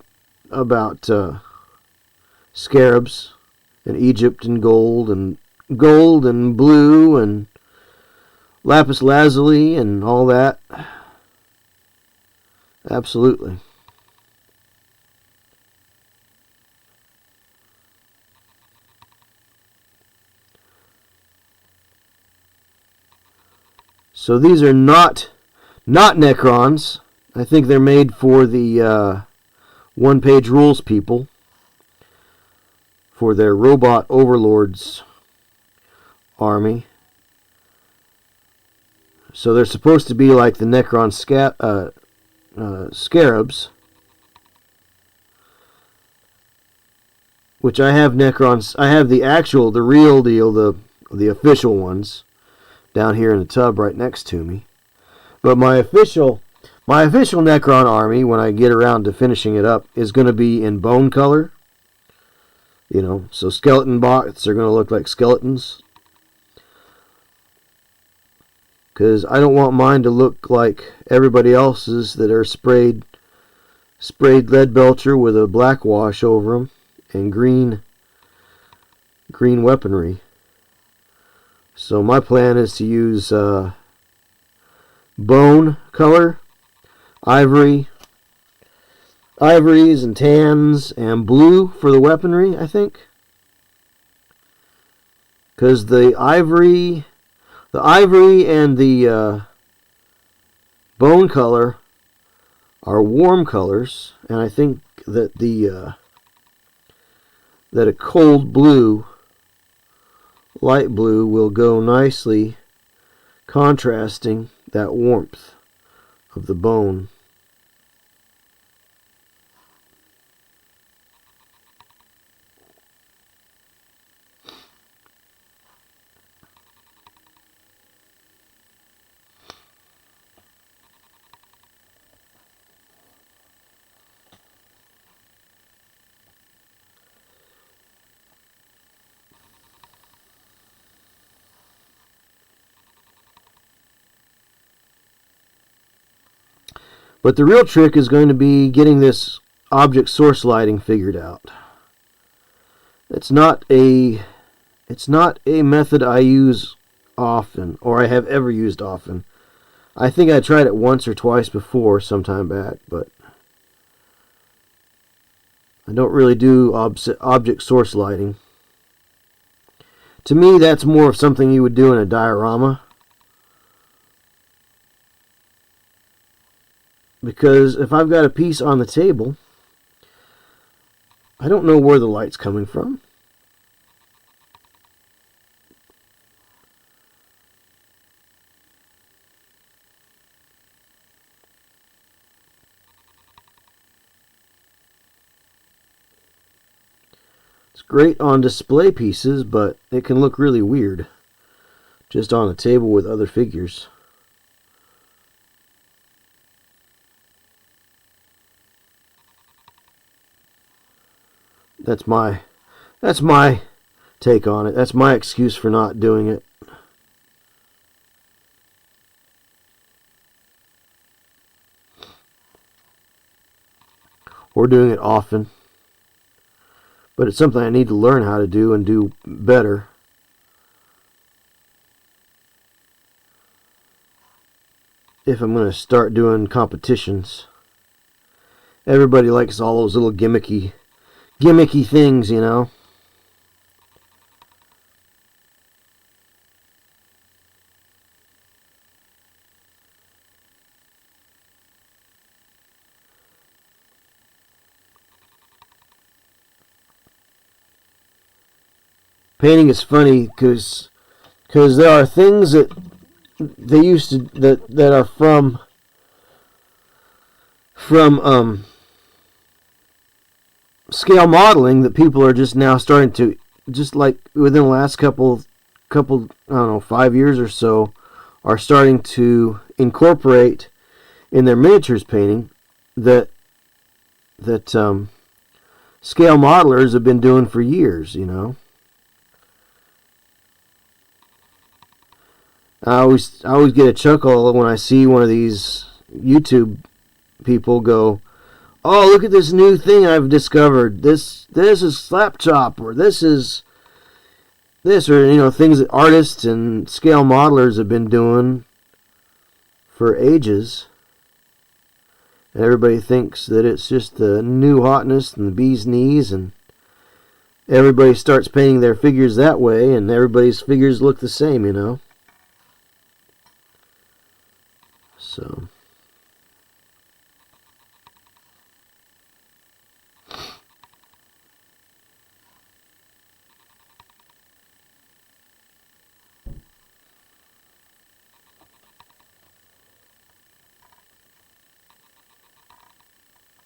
Speaker 1: scarabs and Egypt and gold and blue and lapis lazuli and all that. Absolutely. So these are not Necrons. I think they're made for the one-page rules people, for their robot overlords army. So they're supposed to be like the Necron scarabs, which I have Necrons. I have the real deal, the official ones down here in the tub right next to me. But my official Necron army, when I get around to finishing it up, is going to be in bone color. You know, so skeleton bots are going to look like skeletons. Because I don't want mine to look like everybody else's that are sprayed lead belcher with a black wash over them and green weaponry. So my plan is to use bone color, ivories and tans, and blue for the weaponry, I think. Because the ivory and the bone color are warm colors, and I think that that a cold blue, light blue, will go nicely contrasting that warmth of the bone. But the real trick is going to be getting this object source lighting figured out. It's not a method I use often, or I have ever used often. I think I tried it once or twice before some time back, but I don't really do object source lighting. To me, that's more of something you would do in a diorama. Because if I've got a piece on the table, I don't know where the light's coming from. It's great on display pieces, but it can look really weird just on a table with other figures. That's my take on it. That's my excuse for not doing it. Or doing it often. But it's something I need to learn how to do and do better. If I'm going to start doing competitions. Everybody likes all those little gimmicky things, you know. Painting is funny because there are things that they used to that are from scale modeling that people are just now starting to, just like within the last couple I don't know, 5 years or so, are starting to incorporate in their miniatures painting that scale modelers have been doing for years, you know. I always get a chuckle when I see one of these YouTube people go, "Oh, look at this new thing I've discovered. This is slap chop, or this is this," or you know, things that artists and scale modelers have been doing for ages. And everybody thinks that it's just the new hotness and the bee's knees, and everybody starts painting their figures that way, and everybody's figures look the same, you know. So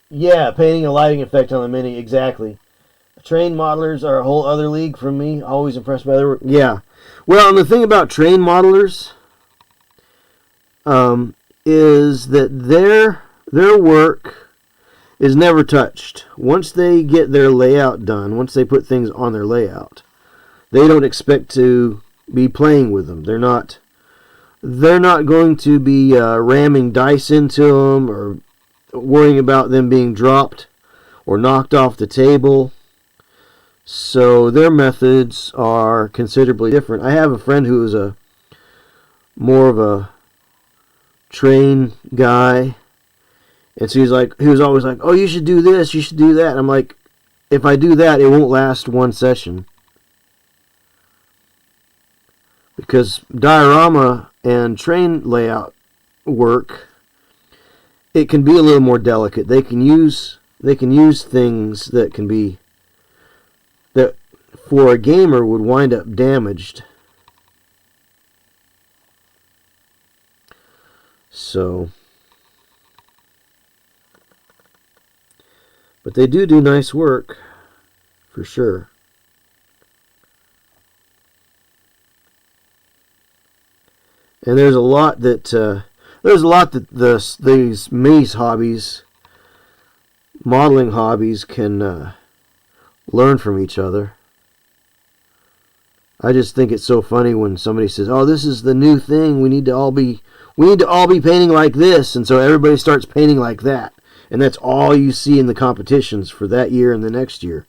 Speaker 1: yeah, painting a lighting effect on the mini, exactly. Trained modelers are a whole other league from me. Always impressed by their work. Yeah. Well, and the thing about trained modelers is that their work is never touched. Once they get their layout done, once they put things on their layout, they don't expect to be playing with them. They're not going to be ramming dice into them or worrying about them being dropped or knocked off the table. So their methods are considerably different. I have a friend who is more of a train guy, and so he was always like, "Oh, you should do this, you should do that." And I'm like, if I do that, it won't last one session, because diorama and train layout work, it can be a little more delicate. They can use things that can be, that for a gamer would wind up damaged. So, but they do nice work, for sure. And there's a lot that these maze hobbies, modeling hobbies, can learn from each other. I just think it's so funny when somebody says, "Oh, this is the new thing. We need to all be we need to all be painting like this, and so everybody starts painting like that. And that's all you see in the competitions for that year and the next year.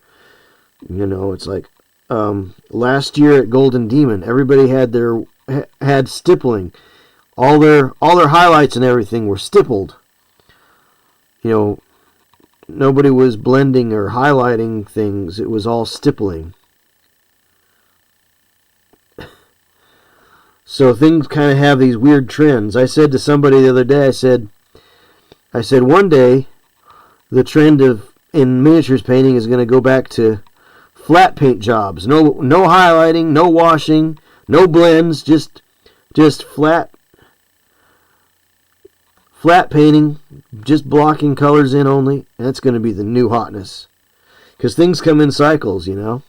Speaker 1: You know, it's like last year at Golden Demon, everybody had stippling. All their highlights and everything were stippled. You know, nobody was blending or highlighting things. It was all stippling. So things kind of have these weird trends. I said to somebody the other day, I said one day the trend in miniatures painting is going to go back to flat paint jobs. No highlighting, no washing, no blends, just flat painting, just blocking colors in only. And that's going to be the new hotness. Because things come in cycles, you know.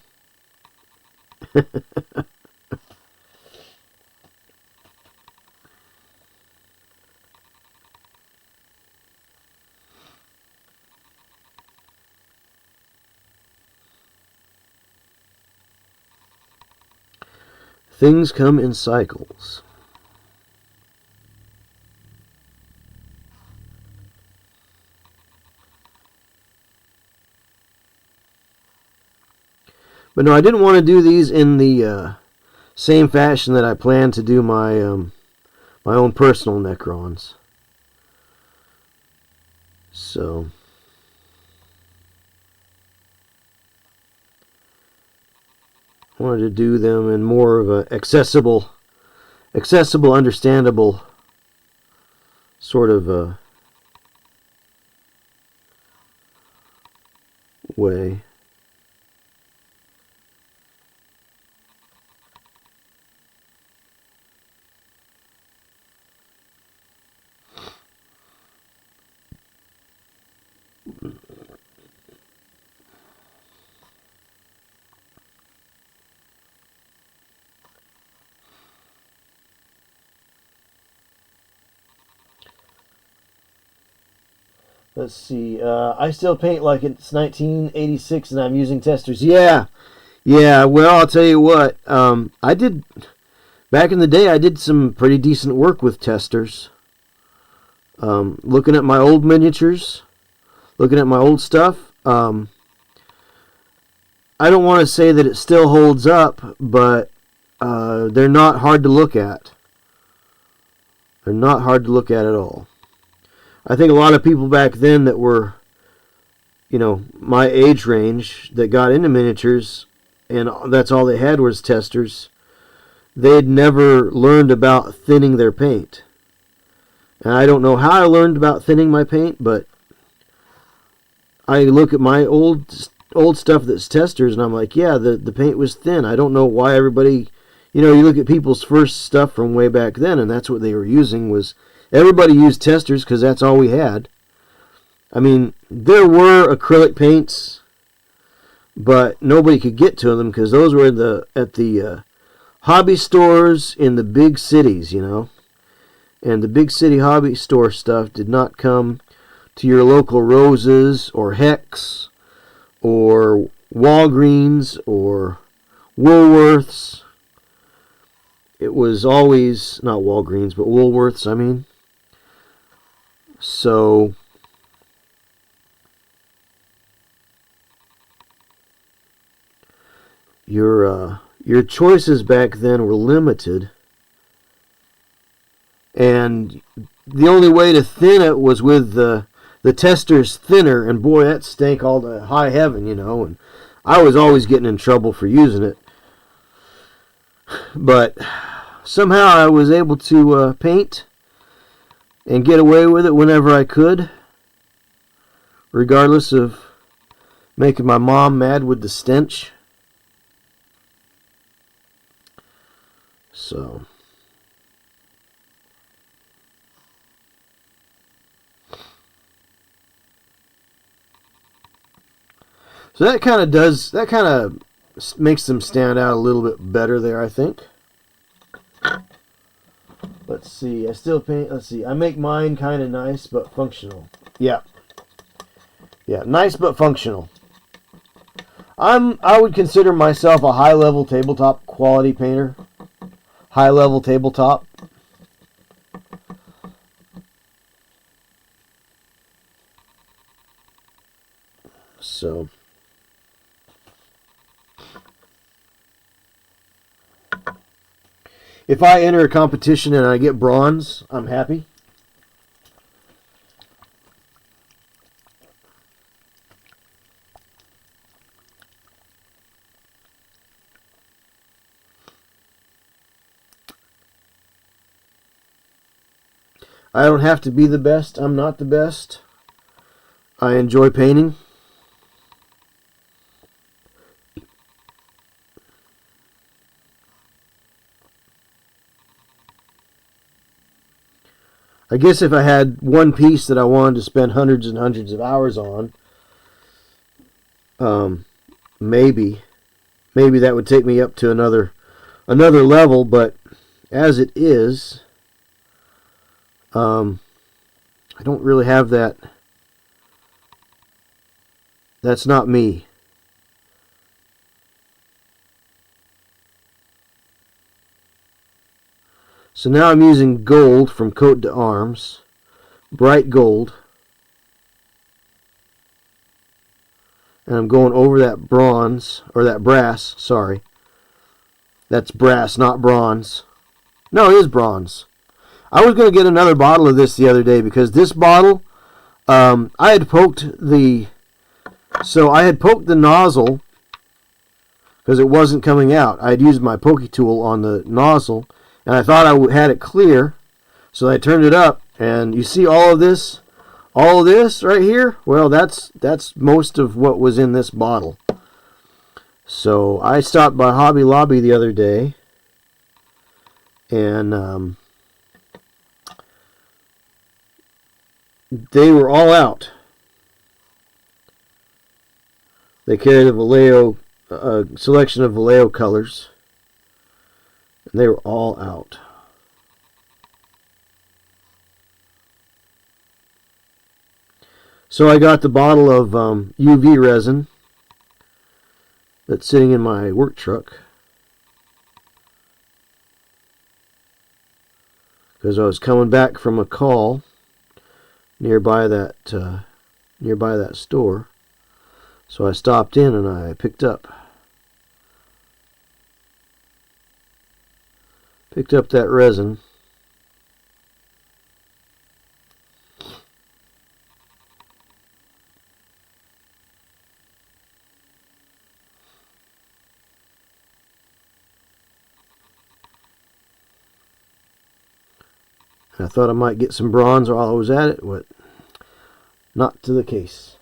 Speaker 1: Things come in cycles. But no, I didn't want to do these in the same fashion that I plan to do my my own personal Necrons. So I wanted to do them in more of a accessible, understandable sort of way. Let's see. I still paint like it's 1986 and I'm using testers. Yeah. Well, I'll tell you what. I did back in the day. I did some pretty decent work with testers. Looking at my old miniatures, looking at my old stuff. I don't want to say that it still holds up, but they're not hard to look at. They're not hard to look at all. I think a lot of people back then that were, you know, my age range that got into miniatures, and that's all they had was testers, they'd never learned about thinning their paint. And I don't know how I learned about thinning my paint, but I look at my old stuff that's testers, and I'm like, yeah, the paint was thin. I don't know why everybody, you know, you look at people's first stuff from way back then, and that's what they were using was... Everybody used testers because that's all we had. I mean, there were acrylic paints, but nobody could get to them because those were at the hobby stores in the big cities, you know. And the big city hobby store stuff did not come to your local Roses or Hex or Walgreens or Woolworths. It was always, not Walgreens, but Woolworths, I mean. So your choices back then were limited, and the only way to thin it was with the tester's thinner, and boy, that stank all to high heaven, you know. And I was always getting in trouble for using it, but somehow I was able to paint and get away with it whenever I could, regardless of making my mom mad with the stench. So that kind of makes them stand out a little bit better there, I think. Let's see, I still paint, let's see, I make mine kind of nice but functional. Yeah, nice but functional. I would consider myself a high-level tabletop quality painter. High-level tabletop. So if I enter a competition and I get bronze, I'm happy. I don't have to be the best. I'm not the best. I enjoy painting. I guess if I had one piece that I wanted to spend hundreds and hundreds of hours on, maybe that would take me up to another level. But as it is, I don't really have that. That's not me. So now I'm using gold from coat to arms, bright gold, and I'm going over that bronze, or that brass, sorry. That's brass, not bronze. No, it is bronze. I was going to get another bottle of this the other day because this bottle, I had poked the nozzle because it wasn't coming out. I had used my pokey tool on the nozzle, and I thought I had it clear, so I turned it up, and you see all of this right here? Well, that's most of what was in this bottle. So I stopped by Hobby Lobby the other day, and they were all out. They carried a Vallejo, selection of Vallejo colors, and they were all out. So I got the bottle of UV resin that's sitting in my work truck because I was coming back from a call nearby that store. So I stopped in and I picked up that resin. I thought I might get some bronze while I was at it, but not to the case.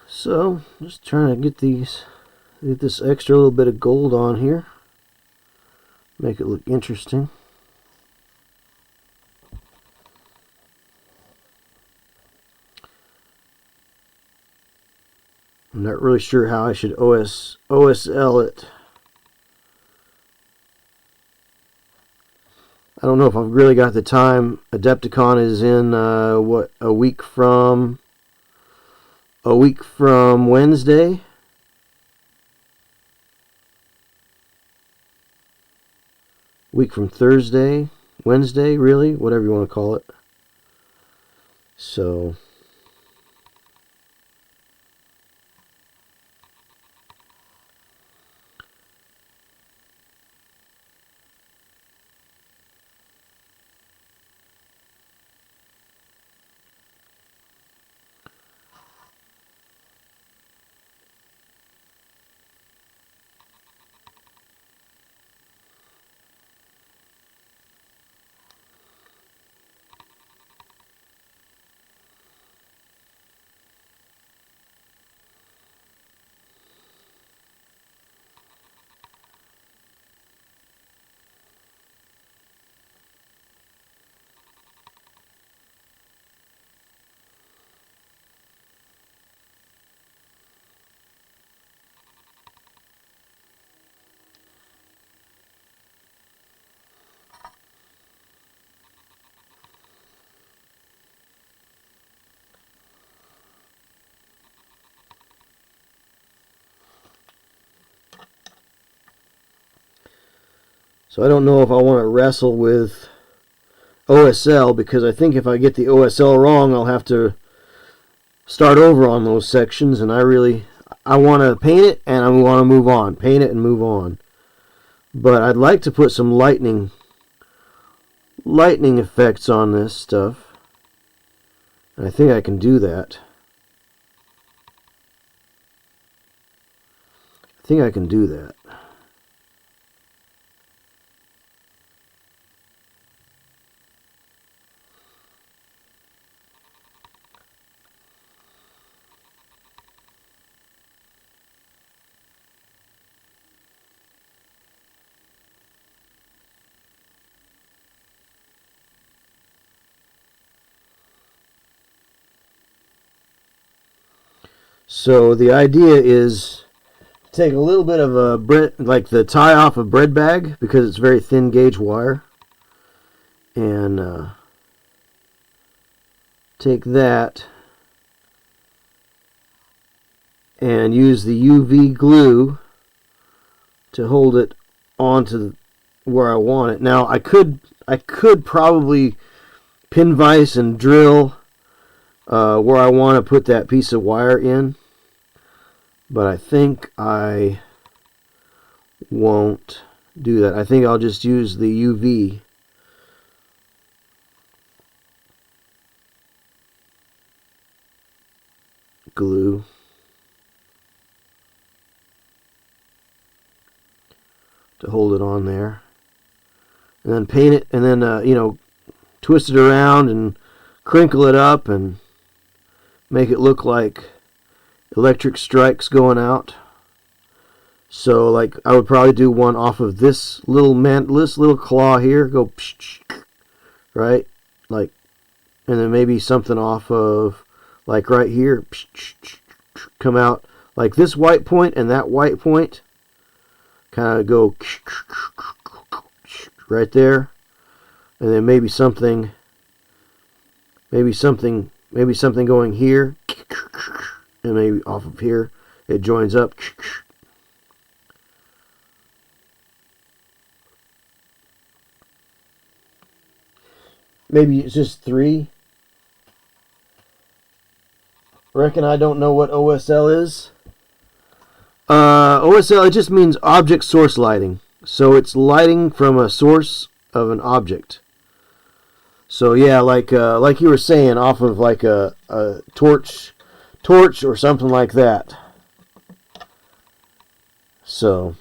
Speaker 1: So, just trying to get this extra little bit of gold on here. Make it look interesting. I'm not really sure how I should OSL it. I don't know if I've really got the time. Adepticon is in what, a week from Wednesday. Week from Thursday, Wednesday, really, whatever you want to call it. So I don't know if I want to wrestle with OSL, because I think if I get the OSL wrong, I'll have to start over on those sections, and I want to paint it and I want to move on. Paint it and move on. But I'd like to put some lightning effects on this stuff. And I think I can do that. So the idea is take a little bit of a like the tie off a bread bag, because it's very thin gauge wire, and take that and use the UV glue to hold it onto where I want it. Now I could probably pin vise and drill where I want to put that piece of wire in, but I think I won't do that. I think I'll just use the UV glue to hold it on there, and then paint it, and then twist it around and crinkle it up and make it look like electric strikes going out. So like I would probably do one off of this little claw here, go right, like, and then maybe something off of like right here, come out like this white point and that white point, kind of go right there, and then maybe something going here, and maybe off of here it joins up. Maybe it's just 3. Reckon I don't know what OSL is. OSL, it just means object source lighting. So it's lighting from a source of an object. So yeah, like you were saying, off of like a torch or something like that. So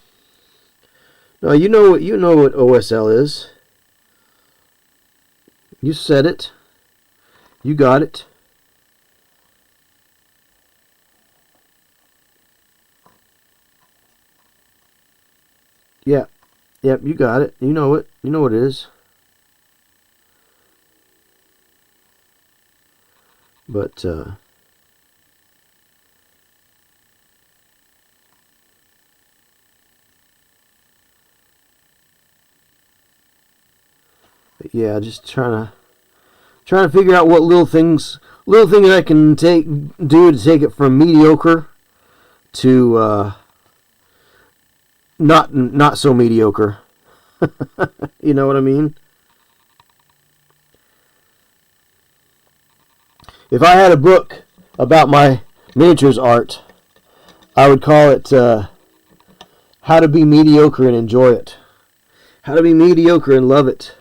Speaker 1: no, you know what OSL is. You said it. You got it. Yeah. Yep, you got it. You know it. You know what it is. But Yeah, just trying to figure out what little thing I can do to take it from mediocre to not so mediocre. You know what I mean? If I had a book about my miniatures art, I would call it How to Be Mediocre and Enjoy It. How to be mediocre and love it.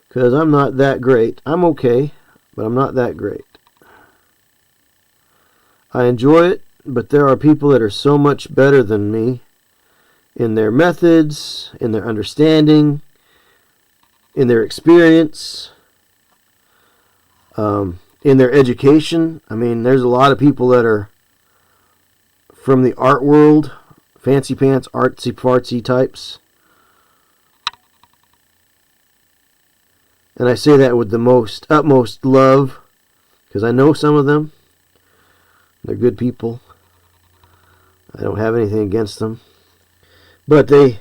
Speaker 1: Because I'm not that great. I'm okay, but I'm not that great. I enjoy it, but there are people that are so much better than me in their methods, in their understanding, in their experience, in their education. I mean, there's a lot of people that are from the art world, fancy pants, artsy fartsy types. And I say that with the utmost love, because I know some of them. They're good people. I don't have anything against them. But they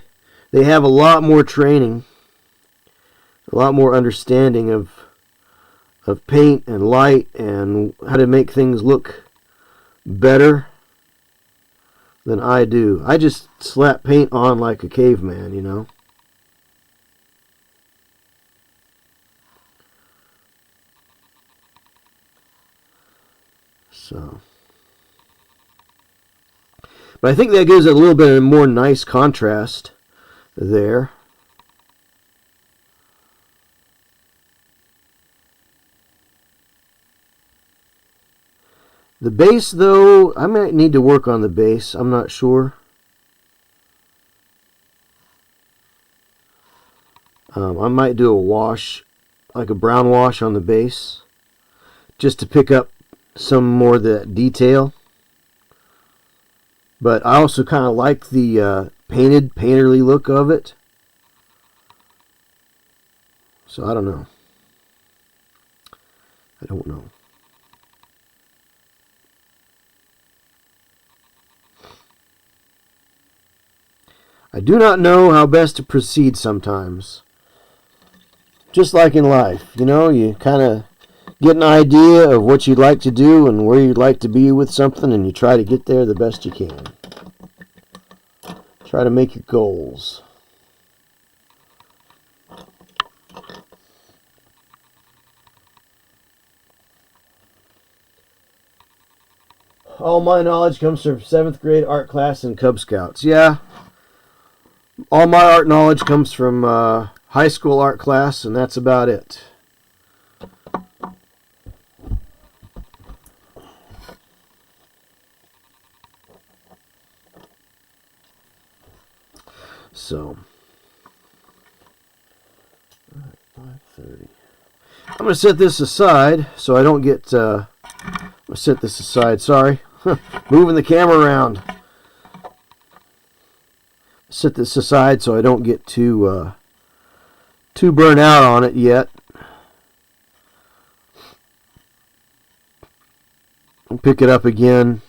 Speaker 1: have a lot more training, a lot more understanding of paint and light and how to make things look better than I do. I just slap paint on like a caveman, you know. So, but I think that gives it a little bit of a more nice contrast there. The base, though, I might need to work on the base. I'm not sure. I might do a wash, like a brown wash on the base, just to pick up some more of that detail. But I also kind of like the painterly look of it. So I don't know. I don't know. I do not know how best to proceed sometimes. Just like in life, you know, you kind of get an idea of what you'd like to do and where you'd like to be with something, and you try to get there the best you can. Try to make your goals. All my knowledge comes from 7th grade art class and Cub Scouts. Yeah. All my art knowledge comes from high school art class, and that's about it. So, 5:30. I'm going to set this aside so I don't get. I'm going to set this aside. Sorry, moving the camera around. Set this aside so I don't get too burnt out on it yet. I'll pick it up again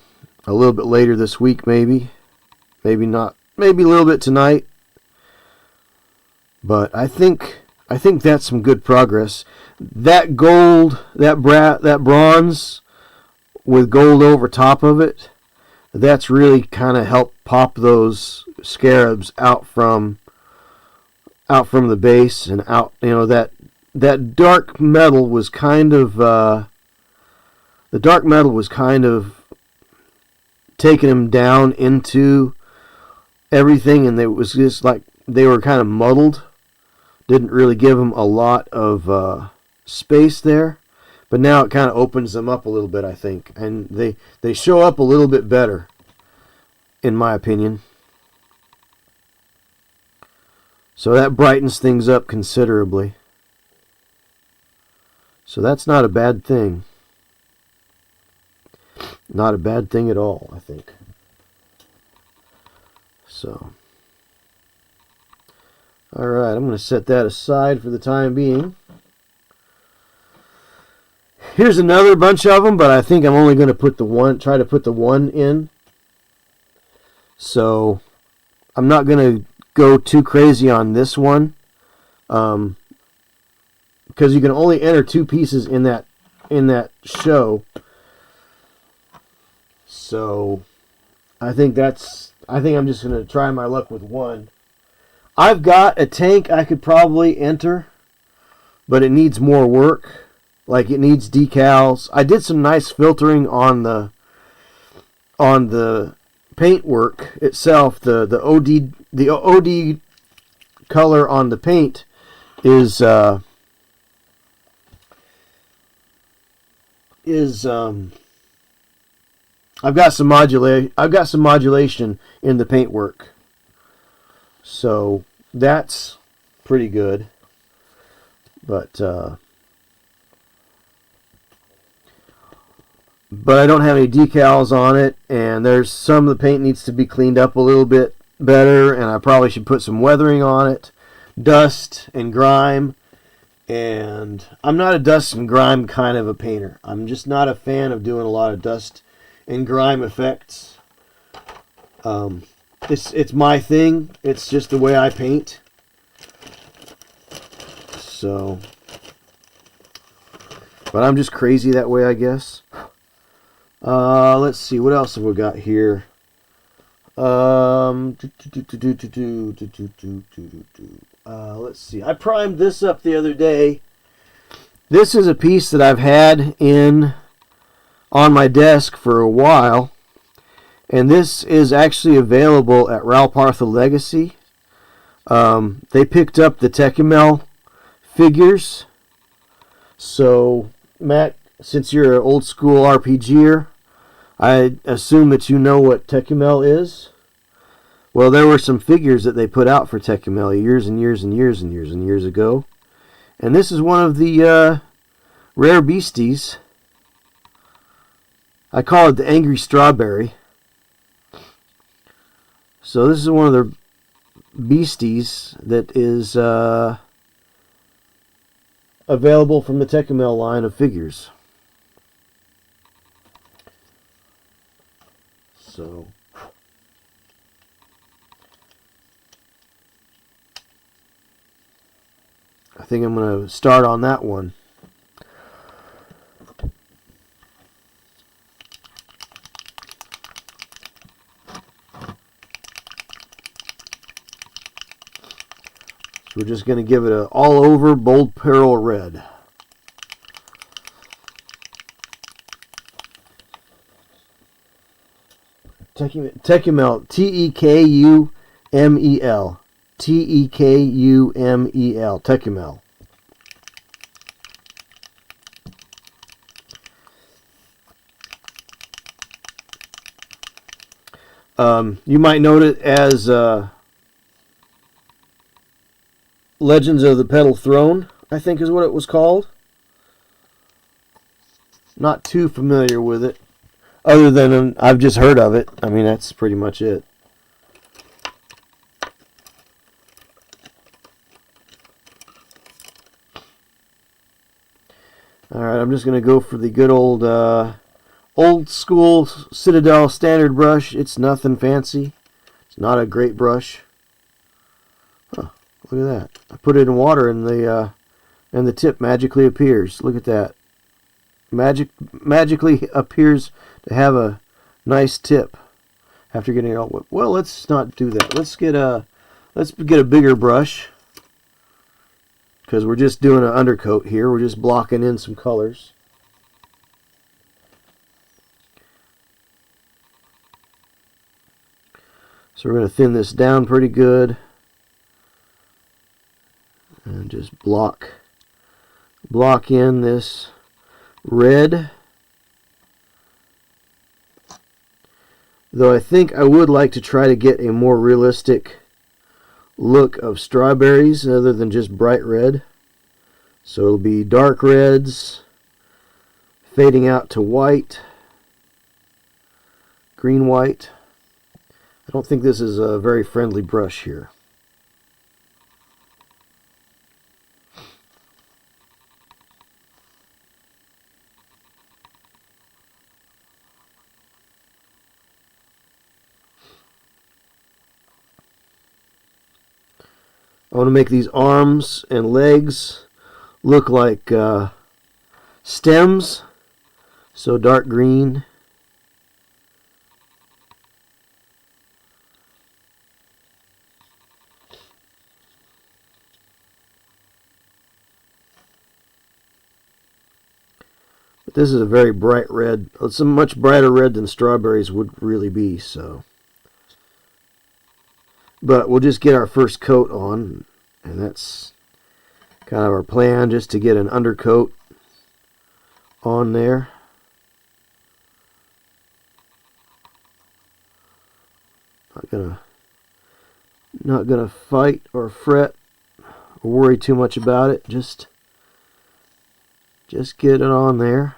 Speaker 1: a little bit later this week, maybe not, maybe a little bit tonight. But I think that's some good progress. That gold, that bronze with gold over top of it, that's really kind of helped pop those scarabs out from the base and out. You know, that dark metal was kind of taking them down into everything, and it was just like they were kind of muddled. Didn't really give them a lot of space there, but now it kind of opens them up a little bit, I think, and they show up a little bit better, in my opinion. So that brightens things up considerably. So that's not a bad thing. Not a bad thing at all, I think. So, alright, I'm going to set that aside for the time being. Here's another bunch of them, but I think I'm only going to try to put the one in. So I'm not going to go too crazy on this one, because you can only enter 2 pieces in that show. So I think I'm just going to try my luck with one. I've got a tank I could probably enter, but it needs more work. Like, it needs decals. I did some nice filtering on the paint work itself. The OD color on the paint is I've got some modulation in the paint work. So that's pretty good. But I don't have any decals on it, and there's some of the paint needs to be cleaned up a little bit better, and I probably should put some weathering on it, dust and grime. And I'm not a dust and grime kind of a painter. I'm just not a fan of doing a lot of dust and grime effects. It's my thing. It's just the way I paint. So, but I'm just crazy that way, I guess. Let's see, what else have we got here? Let's see. I primed this up the other day. This is a piece that I've had on my desk for a while, and this is actually available at Ralpartha Legacy. They picked up the Tekimel figures. So, Matt, since you're an old school RPGer, I assume that you know what Tekimel is. Well, there were some figures that they put out for Tekimel years and years and years and years and years ago. And this is one of the rare beasties. I call it the Angry Strawberry. So this is one of the beasties that is available from the Tekimel line of figures. So I think I'm going to start on that one. So we're just going to give it an all-over bold pearl red. Tekimel, T-E-K-U-M-E-L. T-E-K-U-M-E-L. Tekimel. You might note it as Legends of the Petal Throne, I think is what it was called. Not too familiar with it, other than I've just heard of it. I mean, that's pretty much it. Alright, I'm just going to go for the good old school Citadel standard brush. It's nothing fancy. It's not a great brush. Huh, look at that. I put it in water and the tip magically appears. Look at that. Magically appears to have a nice tip after getting it all wet. Well, let's not do that. Let's get a bigger brush, because we're just doing an undercoat here. We're just blocking in some colors. So we're going to thin this down pretty good and just block in this red. Though I think I would like to try to get a more realistic look of strawberries other than just bright red. So it'll be dark reds fading out to white, green white. I don't think this is a very friendly brush here. I want to make these arms and legs look like stems, so dark green. But this is a very bright red. It's a much brighter red than strawberries would really be, so. But we'll just get our first coat on, and that's kind of our plan, just to get an undercoat on there. Not gonna fight or fret or worry too much about it. Just get it on there.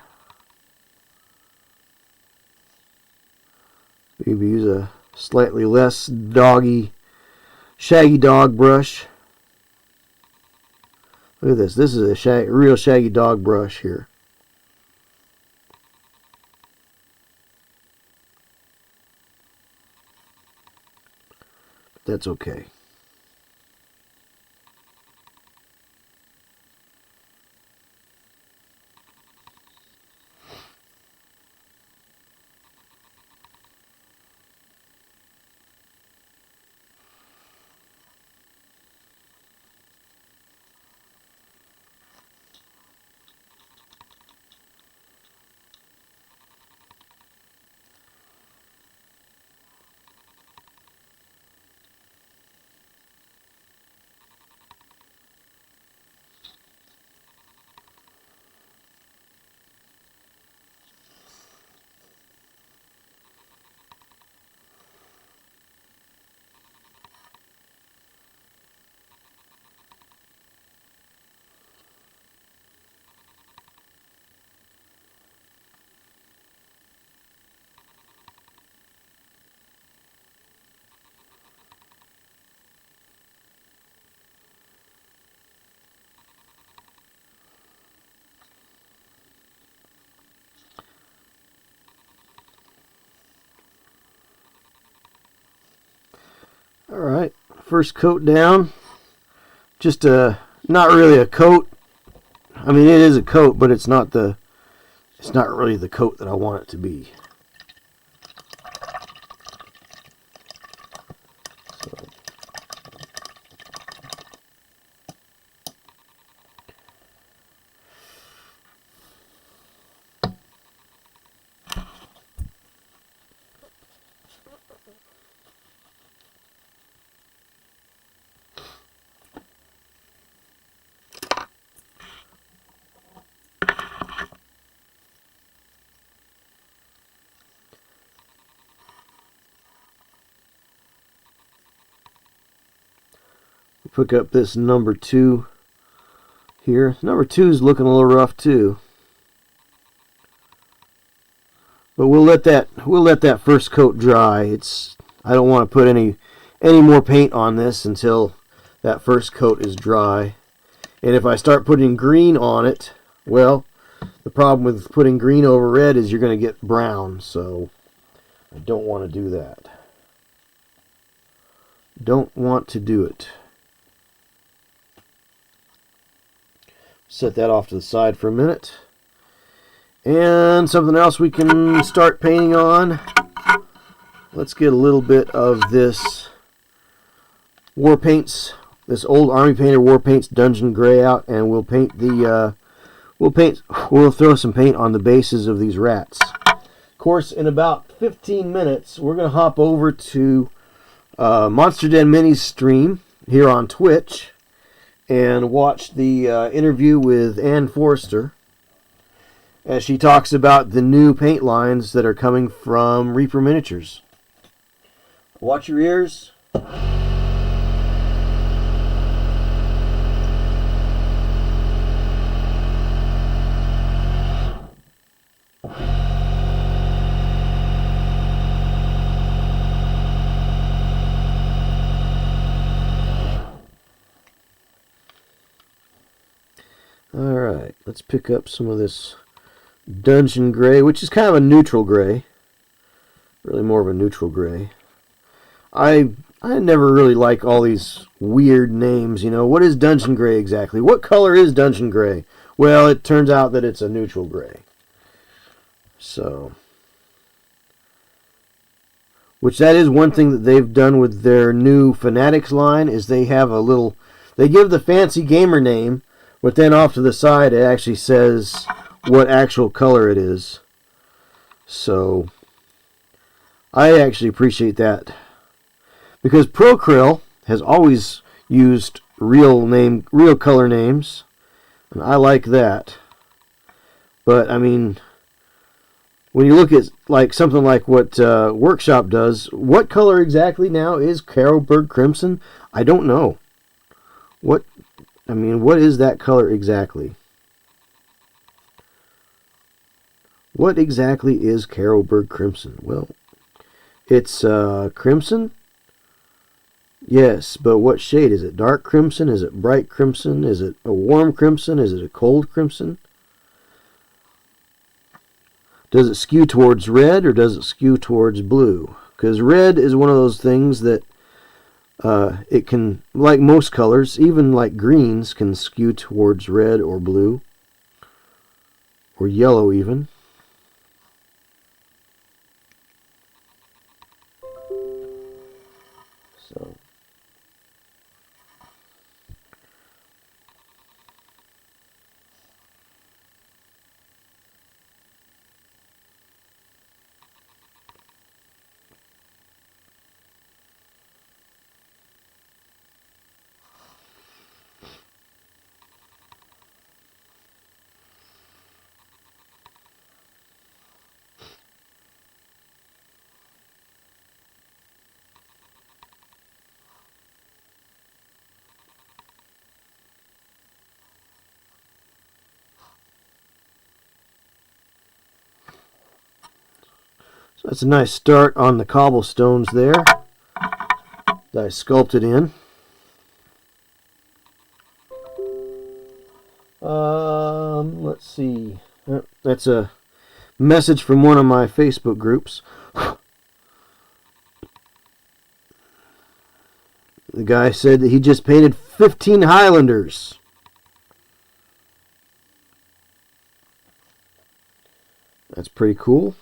Speaker 1: Maybe use a slightly less shaggy dog brush. Look at this. This is a real shaggy dog brush here. But that's okay. Alright, first coat down. Just not really a coat. I mean, it is a coat, but it's not really the coat that I want it to be. Pick up this number 2 here. Number 2 is looking a little rough too, but we'll let that first coat dry. I don't want to put any more paint on this until that first coat is dry. And if I start putting green on it, well, the problem with putting green over red is you're going to get brown, so I don't want to do that. Don't want to do it. Set that off to the side for a minute. And something else we can start painting on. Let's get a little bit of this War Paints, this old Army Painter War Paints Dungeon Gray out, and we'll paint we'll throw some paint on the bases of these rats. Of course, in about 15 minutes, we're going to hop over to Monster Den Mini's stream here on Twitch and watch the interview with Ann Forrester as she talks about the new paint lines that are coming from Reaper Miniatures. Watch your ears. Alright, let's pick up some of this Dungeon Gray, which is kind of a neutral gray. Really more of a neutral gray. I I never really like all these weird names, you know. What is Dungeon Gray exactly? What color is Dungeon Gray? Well, it turns out that it's a neutral gray. So, which that is one thing that they've done with their new Fanatics line, is they have a little, they give the fancy gamer name, but then off to the side it actually says what actual color it is. So, I actually appreciate that. Because Procryl has always used real color names, and I like that. But I mean, when you look at like something like what Workshop does, what color exactly now is Carroburg Crimson? I don't know. What is that color exactly? What exactly is Carroburg Crimson? Well, it's crimson. Yes, but what shade is it? Dark crimson? Is it bright crimson? Is it a warm crimson? Is it a cold crimson? Does it skew towards red or does it skew towards blue? Because red is one of those things that it can, like most colors, even like greens, can skew towards red or blue or yellow even. So. So that's a nice start on the cobblestones there that I sculpted in. Let's see. That's a message from one of my Facebook groups. The guy said that he just painted 15 Highlanders. That's pretty cool.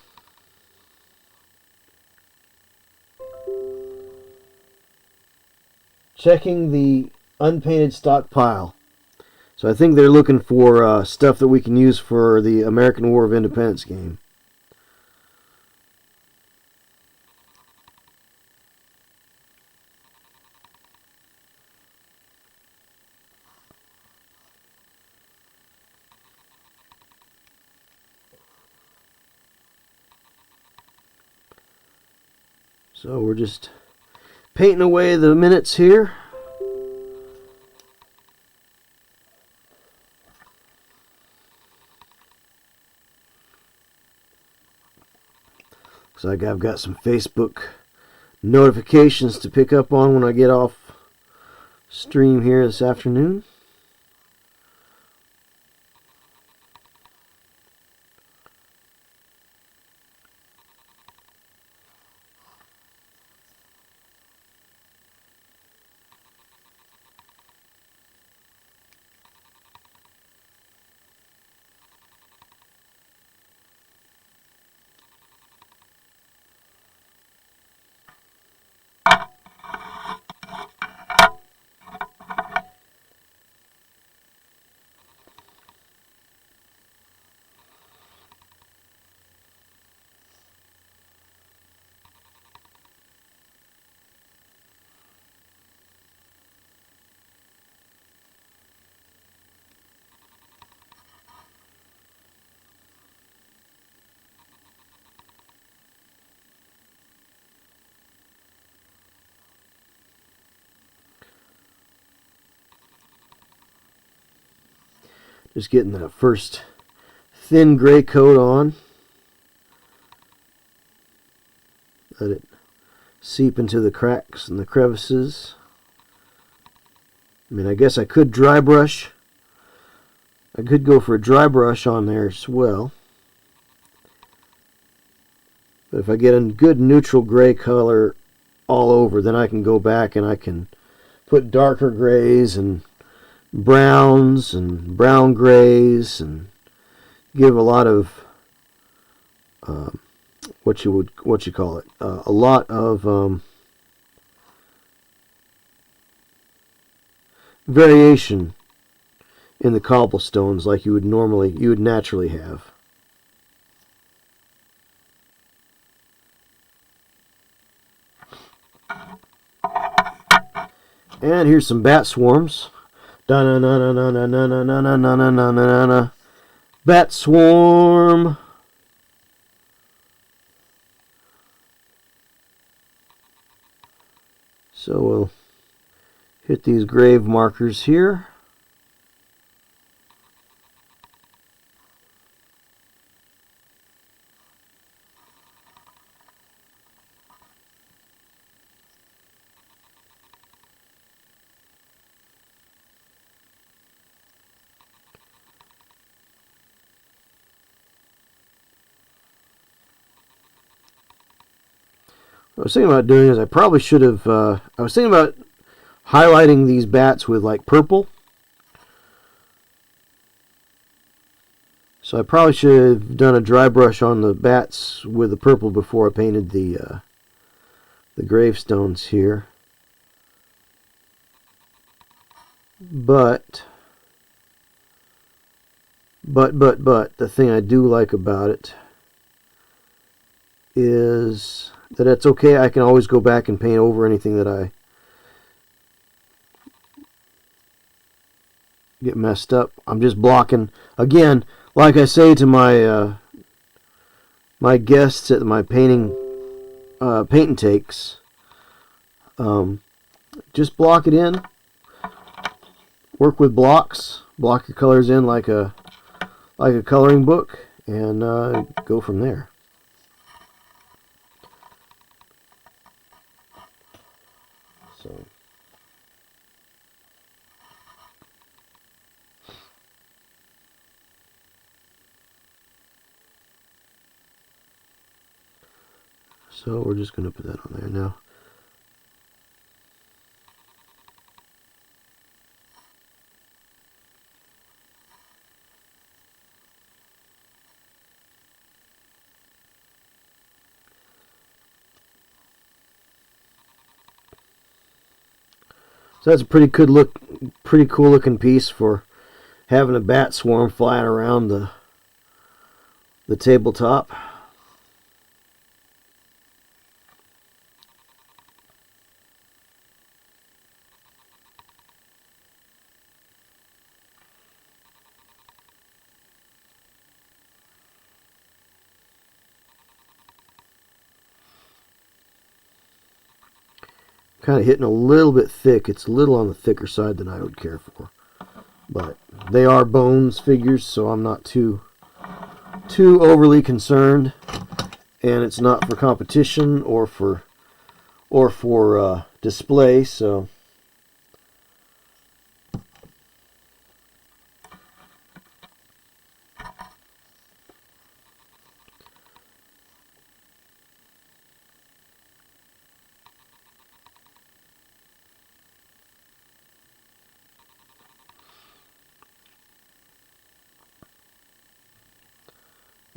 Speaker 1: Checking the unpainted stockpile. So I think they're looking for stuff that we can use for the American War of Independence game. So we're just painting away the minutes here. Looks like I've got some Facebook notifications to pick up on when I get off stream here this afternoon. Just getting that first thin gray coat on. Let it seep into the cracks and the crevices. I mean, I guess I could dry brush. I could go for a dry brush on there as well. But if I get a good neutral gray color all over, then I can go back and I can put darker grays and browns and brown grays and give a lot of what you call it, a lot of variation in the cobblestones like you would naturally have. And here's some bat swarms. Bat swarm. So we'll hit these grave markers here. What I was thinking about doing is I probably should have, I was thinking about highlighting these bats with like purple. So I probably should have done a dry brush on the bats with the purple before I painted the gravestones here. But the thing I do like about it is that it's okay. I can always go back and paint over anything that I get messed up. I'm just blocking. Again, like I say to my my guests at my paint and takes, just block it in. Work with blocks. Block your colors in like a coloring book, and go from there. So we're just going to put that on there now. So that's a pretty cool looking piece for having a bat swarm flying around the tabletop. Kind of hitting a little bit thick. It's a little on the thicker side than I would care for. But they are bones figures, so I'm not too overly concerned. And it's not for competition or for display, so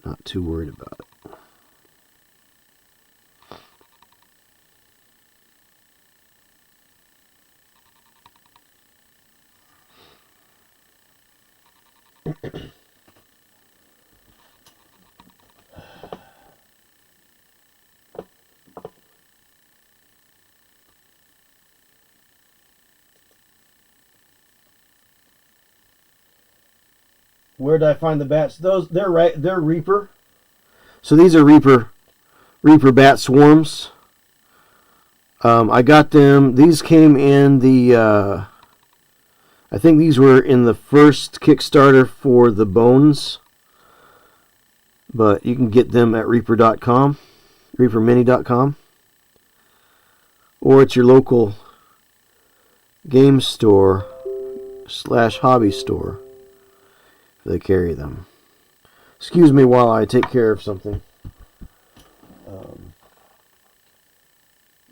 Speaker 1: not too worried about it. Where did I find the bats? They're Reaper. So these are Reaper bat swarms. I got them. These came in the. I think these were in the first Kickstarter for the bones. But you can get them at reaper.com, reapermini.com, or at your local game store / hobby store. They carry them. Excuse me while I take care of something.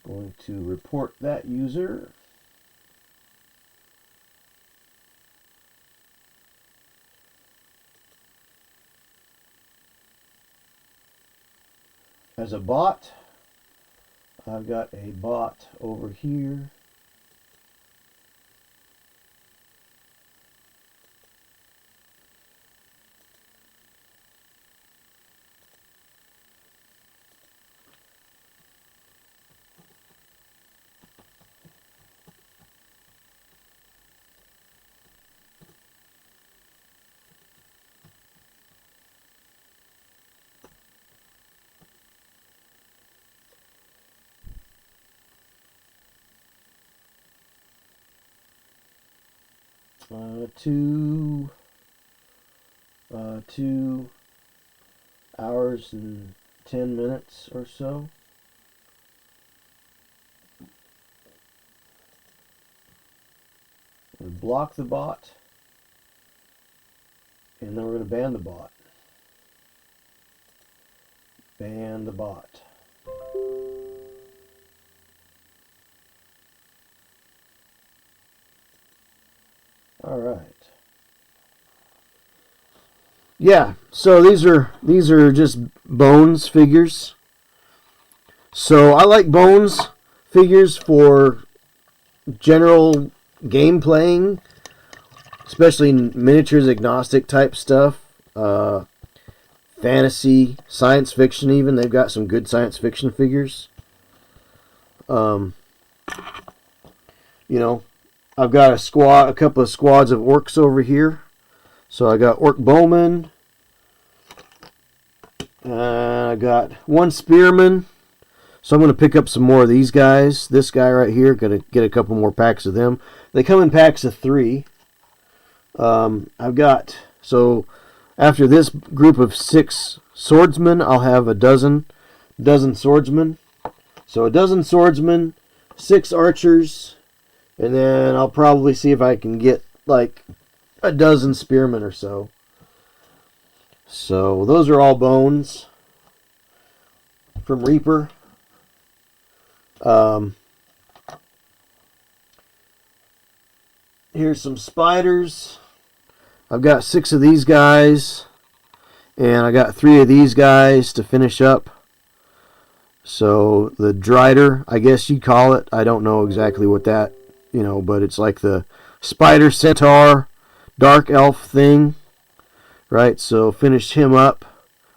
Speaker 1: Going going to report that user. As a bot, I've got a bot over here. Two hours and 10 minutes or so. We'll block the bot, and then we're going to ban the bot. Ban the bot. All right. Yeah, so these are just bones figures. So I like bones figures for general game playing, especially miniatures agnostic type stuff, fantasy, science fiction even. They've got some good science fiction figures. You know, I've got a couple of squads of orcs over here. So I got Orc Bowman. I got one Spearman. So I'm going to pick up some more of these guys. This guy right here, going to get a couple more packs of them. They come in packs of 3. I've got, so after this group of 6 swordsmen, I'll have a dozen swordsmen. So a dozen swordsmen, 6 archers, and then I'll probably see if I can get like a dozen spearmen or so. So those are all bones from Reaper. Here's some spiders. I've got 6 of these guys, and I got 3 of these guys to finish up. So the Drider, I guess you'd call it. I don't know exactly what that, but it's like the spider centaur dark elf thing, right? So finish him up,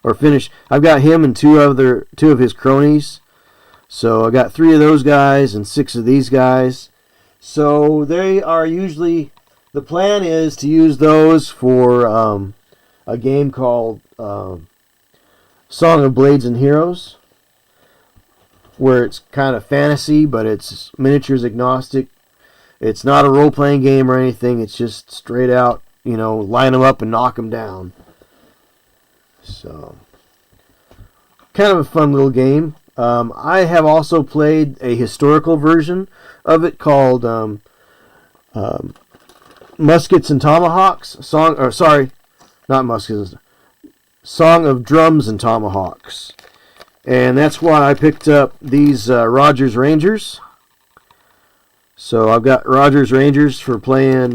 Speaker 1: I've got him and 2 of his cronies. So I got 3 of those guys and 6 of these guys. So they are usually, the plan is to use those for a game called Song of Blades and Heroes, where it's kind of fantasy, but it's miniatures agnostic. It's not a role-playing game or anything. It's just straight out, line them up and knock them down. So, kind of a fun little game. I have also played a historical version of it called Muskets and Tomahawks. Song of Drums and Tomahawks. And that's why I picked up these Rogers Rangers. So I've got Rogers Rangers for playing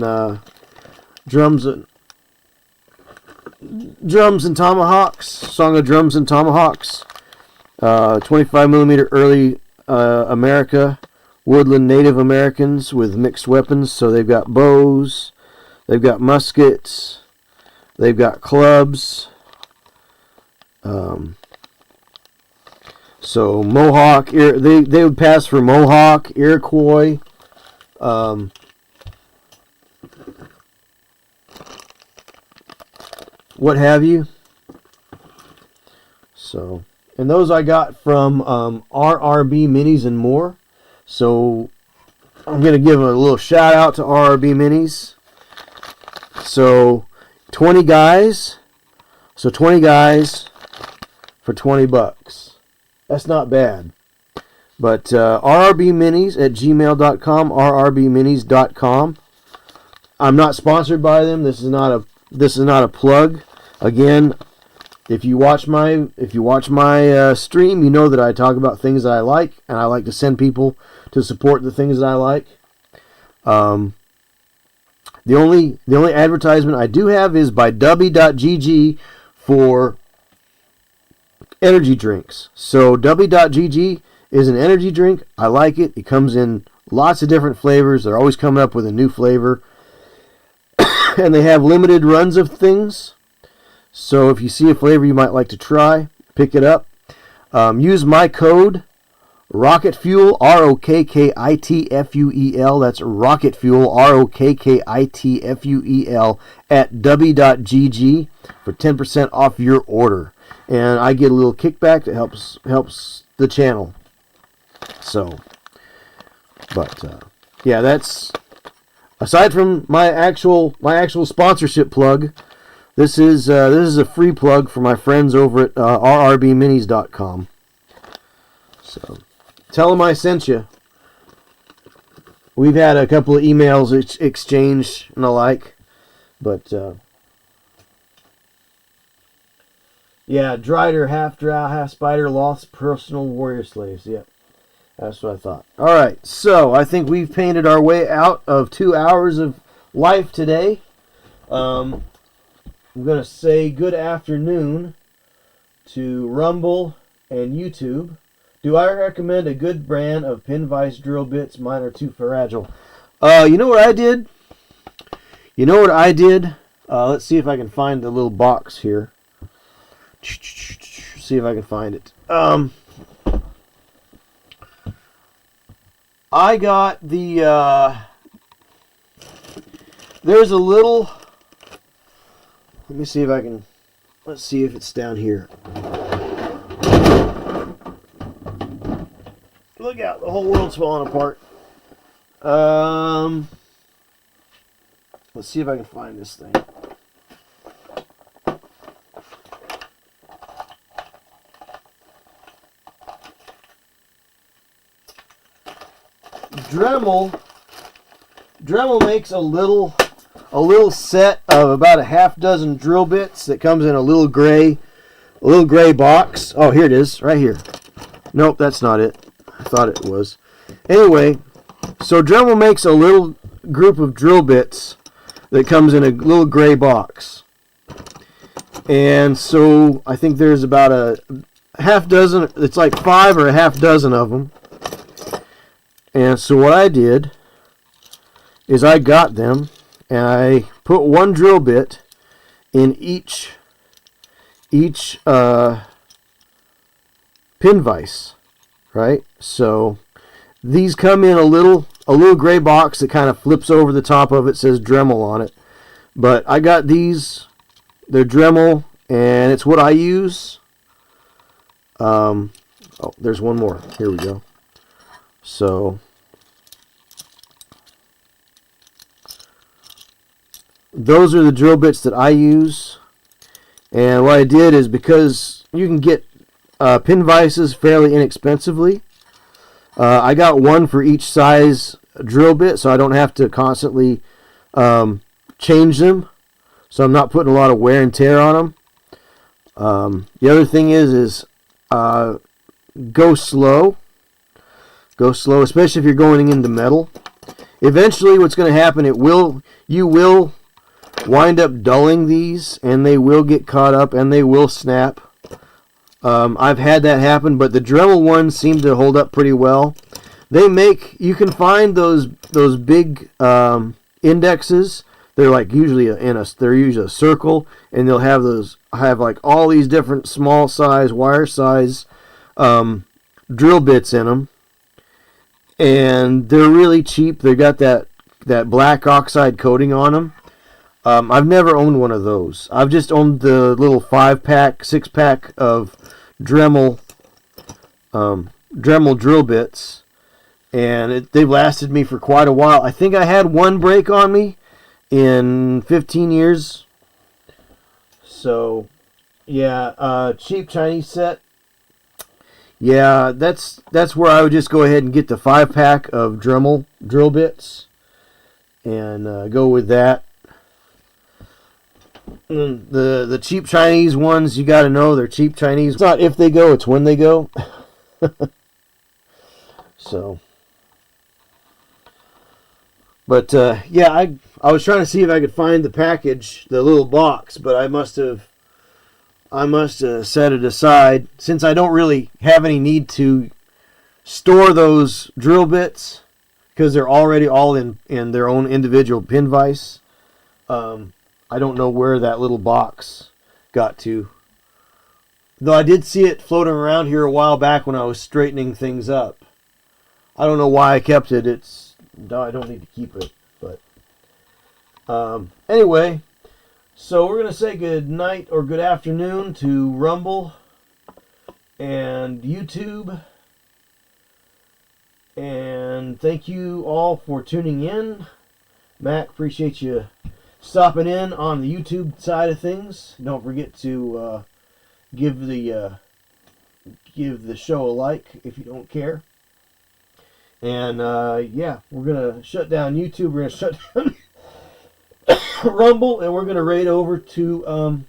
Speaker 1: drums and Tomahawks. Song of Drums and Tomahawks. 25mm early America, woodland Native Americans with mixed weapons. So they've got bows, they've got muskets, they've got clubs. So Mohawk, they would pass for Mohawk, Iroquois. What have you. So, and those I got from RRB Minis and More. So I'm going to give a little shout out to RRB Minis. So 20 guys. So 20 guys for $20. That's not bad. But rrbminis at gmail.com, rrbminis.com. I'm not sponsored by them. This is not a plug. Again, If you watch my stream, you know that I talk about things that I like, and I like to send people to support the things that I like. The only advertisement I do have is by W.GG for energy drinks. So W.GG is an energy drink. I like it. It comes in lots of different flavors. They're always coming up with a new flavor. And they have limited runs of things. So if you see a flavor you might like to try, pick it up. Use my code Rocket Fuel, ROKKITFUEL. That's Rocket Fuel, ROKKITFUEL at W.GG for 10% off your order. And I get a little kickback that helps the channel. So, but yeah, that's aside from my actual sponsorship plug. This is a free plug for my friends over at rrbminis.com. So, tell them I sent you. We've had a couple of emails exchanged and the like, but yeah, Drider, half drow, half spider, lost personal warrior slaves. Yep, that's what I thought. All right, so I think we've painted our way out of 2 hours of life today. I'm going to say good afternoon to Rumble and YouTube. Do I recommend a good brand of pin vise drill bits? Mine are too fragile. You know what I did? Let's see if I can find the little box here. See if I can find it. I got the... there's a little... Let me see if I can... Let's see if it's down here. Look out, the whole world's falling apart. Let's see if I can find this thing. Dremel makes a little set of about a half dozen drill bits that comes in a little gray box. Oh, here it is, right here. Nope, that's not it. I thought it was. Anyway, so Dremel makes a little group of drill bits that comes in a little gray box. And so I think there's about a half dozen, it's like 5 or a half dozen of them. And so what I did is I got them and I put one drill bit in each pin vise, right? So these come in a little gray box that kind of flips over the top of it, says Dremel on it. But I got these, they're Dremel, and it's what I use. Oh, there's one more. Here we go. So those are the drill bits that I use. And what I did is, because you can get pin vices fairly inexpensively, I got one for each size drill bit, so I don't have to constantly change them. So I'm not putting a lot of wear and tear on them. The other thing is go slow. Go slow, especially if you're going into metal. Eventually, what's going to happen, you will wind up dulling these, and they will get caught up, and they will snap. I've had that happen, but the Dremel ones seem to hold up pretty well. You can find those big indexes. They're like usually they're usually a circle, and they'll have like all these different small size, wire size drill bits in them. And they're really cheap. They got that black oxide coating on them. I've never owned one of those. I've just owned the little 5-pack, 6-pack of Dremel drill bits, and they've lasted me for quite a while. I think I had one break on me in 15 years. So, yeah, cheap Chinese set. Yeah, that's where I would just go ahead and get the 5-pack of Dremel drill bits and go with that. The cheap Chinese ones, you got to know they're cheap Chinese. It's not if they go, it's when they go. So, but yeah, I was trying to see if I could find the package, the little box, but I must have set it aside since I don't really have any need to store those drill bits because they're already all in their own individual pin vise. I don't know where that little box got to. Though I did see it floating around here a while back when I was straightening things up. I don't know why I kept it. I don't need to keep it. But anyway, so we're going to say good night or good afternoon to Rumble and YouTube. And thank you all for tuning in. Mac, appreciate you stopping in on the YouTube side of things. Don't forget to give the show a like if you don't care. And yeah, we're gonna shut down YouTube. We're gonna shut down Rumble, and we're gonna raid over to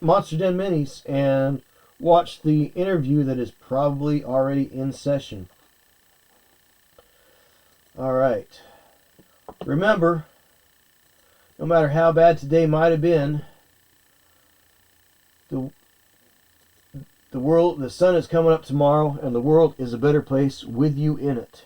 Speaker 1: Monster Den Minis and watch the interview that is probably already in session. All right. Remember, no matter how bad today might have been, the sun is coming up tomorrow, and the world is a better place with you in it.